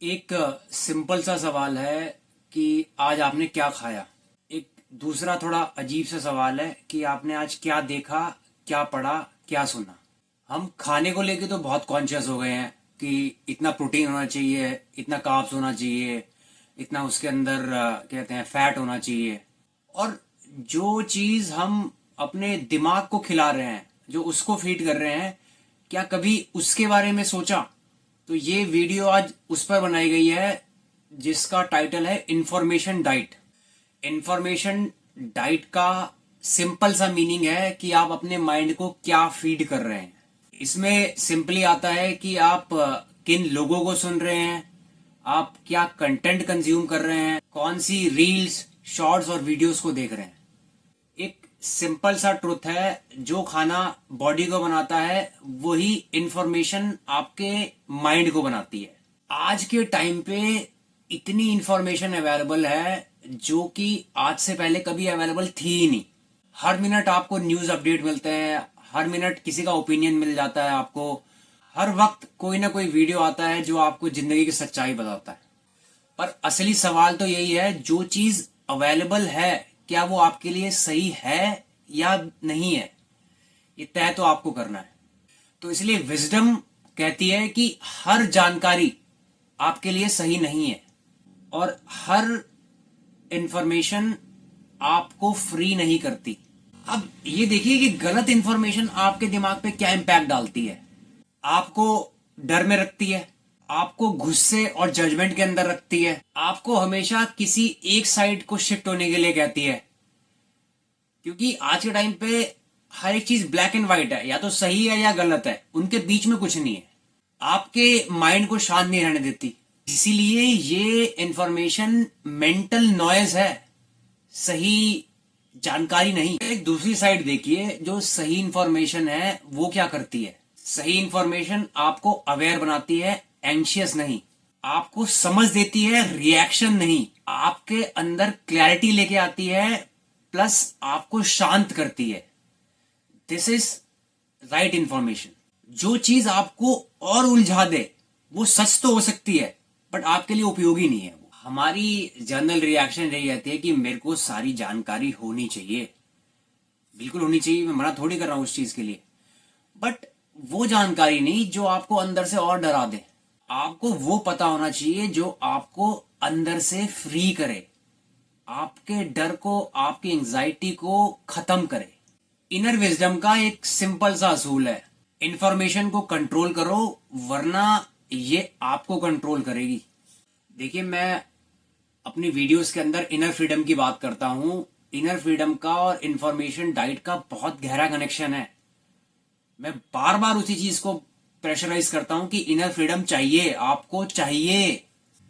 एक सिंपल सा सवाल है कि आज आपने क्या खाया? एक दूसरा थोड़ा अजीब सा सवाल है कि आपने आज क्या देखा, क्या पढ़ा, क्या सुना। हम खाने को लेके तो बहुत कॉन्शियस हो गए हैं कि इतना प्रोटीन होना चाहिए, इतना कार्ब्स होना चाहिए, इतना उसके अंदर कहते हैं फैट होना चाहिए। और जो चीज हम अपने दिमाग को खिला रहे हैं, जो उसको फीड कर रहे हैं, क्या कभी उसके बारे में सोचा? तो ये वीडियो आज उस पर बनाई गई है जिसका टाइटल है इंफॉर्मेशन डाइट। इंफॉर्मेशन डाइट का सिंपल सा मीनिंग है कि आप अपने माइंड को क्या फीड कर रहे हैं। इसमें सिंपली आता है कि आप किन लोगों को सुन रहे हैं, आप क्या कंटेंट कंज्यूम कर रहे हैं, कौन सी रील्स, शॉर्ट्स और वीडियोस को देख रहे हैं। एक सिंपल सा ट्रुथ है, जो खाना बॉडी को बनाता है वही इंफॉर्मेशन आपके माइंड को बनाती है। आज के टाइम पे इतनी इंफॉर्मेशन अवेलेबल है जो कि आज से पहले कभी अवेलेबल थी ही नहीं। हर मिनट आपको न्यूज अपडेट मिलते हैं, हर मिनट किसी का ओपिनियन मिल जाता है आपको, हर वक्त कोई ना कोई वीडियो आता है जो आपको जिंदगी की सच्चाई बताता है। पर असली सवाल तो यही है, जो चीज अवेलेबल है क्या वो आपके लिए सही है या नहीं है, ये तय तो आपको करना है। तो इसलिए विजडम कहती है कि हर जानकारी आपके लिए सही नहीं है और हर इंफॉर्मेशन आपको फ्री नहीं करती। अब ये देखिए कि गलत इंफॉर्मेशन आपके दिमाग पे क्या इंपैक्ट डालती है। आपको डर में रखती है, आपको गुस्से और जजमेंट के अंदर रखती है, आपको हमेशा किसी एक साइड को शिफ्ट होने के लिए कहती है। क्योंकि आज के टाइम पे हर एक चीज ब्लैक एंड व्हाइट है, या तो सही है या गलत है, उनके बीच में कुछ नहीं है। आपके माइंड को शांत नहीं रहने देती। इसीलिए ये इंफॉर्मेशन मेंटल नॉइज है, सही जानकारी नहीं। एक दूसरी साइड देखिए, जो सही इंफॉर्मेशन है वो क्या करती है। सही इंफॉर्मेशन आपको अवेयर बनाती है, एंशियस नहीं। आपको समझ देती है, रिएक्शन नहीं। आपके अंदर क्लैरिटी लेके आती है, प्लस आपको शांत करती है। This is right information. जो चीज आपको और उलझा दे वो सच तो हो सकती है बट आपके लिए उपयोगी नहीं है। हमारी जनरल रिएक्शन यही रहती है कि मेरे को सारी जानकारी होनी चाहिए। बिल्कुल होनी चाहिए, मैं मना थोड़ी कर रहा हूं उस चीज के लिए, बट वो जानकारी नहीं जो आपको अंदर से और डरा दे। आपको वो पता होना चाहिए जो आपको अंदर से फ्री करे, आपके डर को, आपकी एंजाइटी को खत्म करे। इनर विजडम का एक सिंपल सा असूल है, इंफॉर्मेशन को कंट्रोल करो वरना ये आपको कंट्रोल करेगी। देखिए, मैं अपनी वीडियोस के अंदर इनर फ्रीडम की बात करता हूं। इनर फ्रीडम का और इंफॉर्मेशन डाइट का बहुत गहरा कनेक्शन है। मैं बार बार उसी चीज को प्रेशराइज करता हूं कि इनर फ्रीडम चाहिए, आपको चाहिए।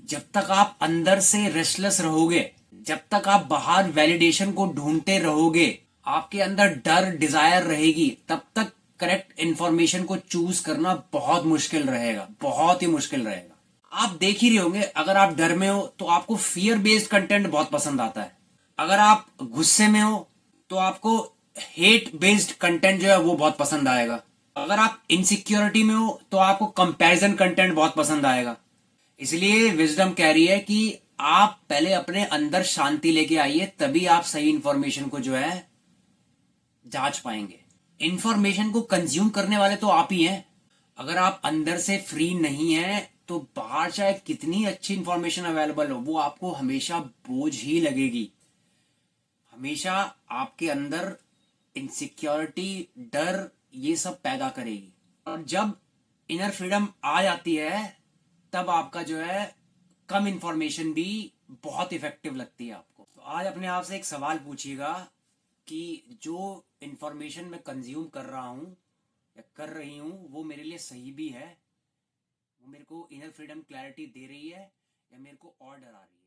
जब तक आप अंदर से रेस्टलेस रहोगे, जब तक आप बाहर वैलिडेशन को ढूंढते रहोगे, आपके अंदर डर, डिजायर रहेगी, तब तक करेक्ट इंफॉर्मेशन को चूज करना बहुत मुश्किल रहेगा, बहुत ही मुश्किल रहेगा। आप देख ही रहे होंगे, अगर आप डर में हो तो आपको फियर बेस्ड कंटेंट बहुत पसंद आता है। अगर आप गुस्से में हो तो आपको हेट बेस्ड कंटेंट जो है वो बहुत पसंद आएगा। अगर आप इनसिक्योरिटी में हो तो आपको कंपैरिजन कंटेंट बहुत पसंद आएगा। इसलिए विजडम कह रही है कि आप पहले अपने अंदर शांति लेके आइए, तभी आप सही इंफॉर्मेशन को जो है जांच पाएंगे। इंफॉर्मेशन को कंज्यूम करने वाले तो आप ही हैं। अगर आप अंदर से फ्री नहीं है तो बाहर चाहे कितनी अच्छी इंफॉर्मेशन अवेलेबल हो, वो आपको हमेशा बोझ ही लगेगी। हमेशा आपके अंदर इनसिक्योरिटी, डर, ये सब पैदा करेगी। और जब इनर फ्रीडम आ जाती है तब आपका जो है कम इंफॉर्मेशन भी बहुत इफेक्टिव लगती है आपको। तो आज अपने आप से एक सवाल पूछिएगा कि जो इंफॉर्मेशन मैं कंज्यूम कर रहा हूं या कर रही हूं वो मेरे लिए सही भी है, वो मेरे को इनर फ्रीडम, क्लैरिटी दे रही है, या मेरे को और डरा रही है।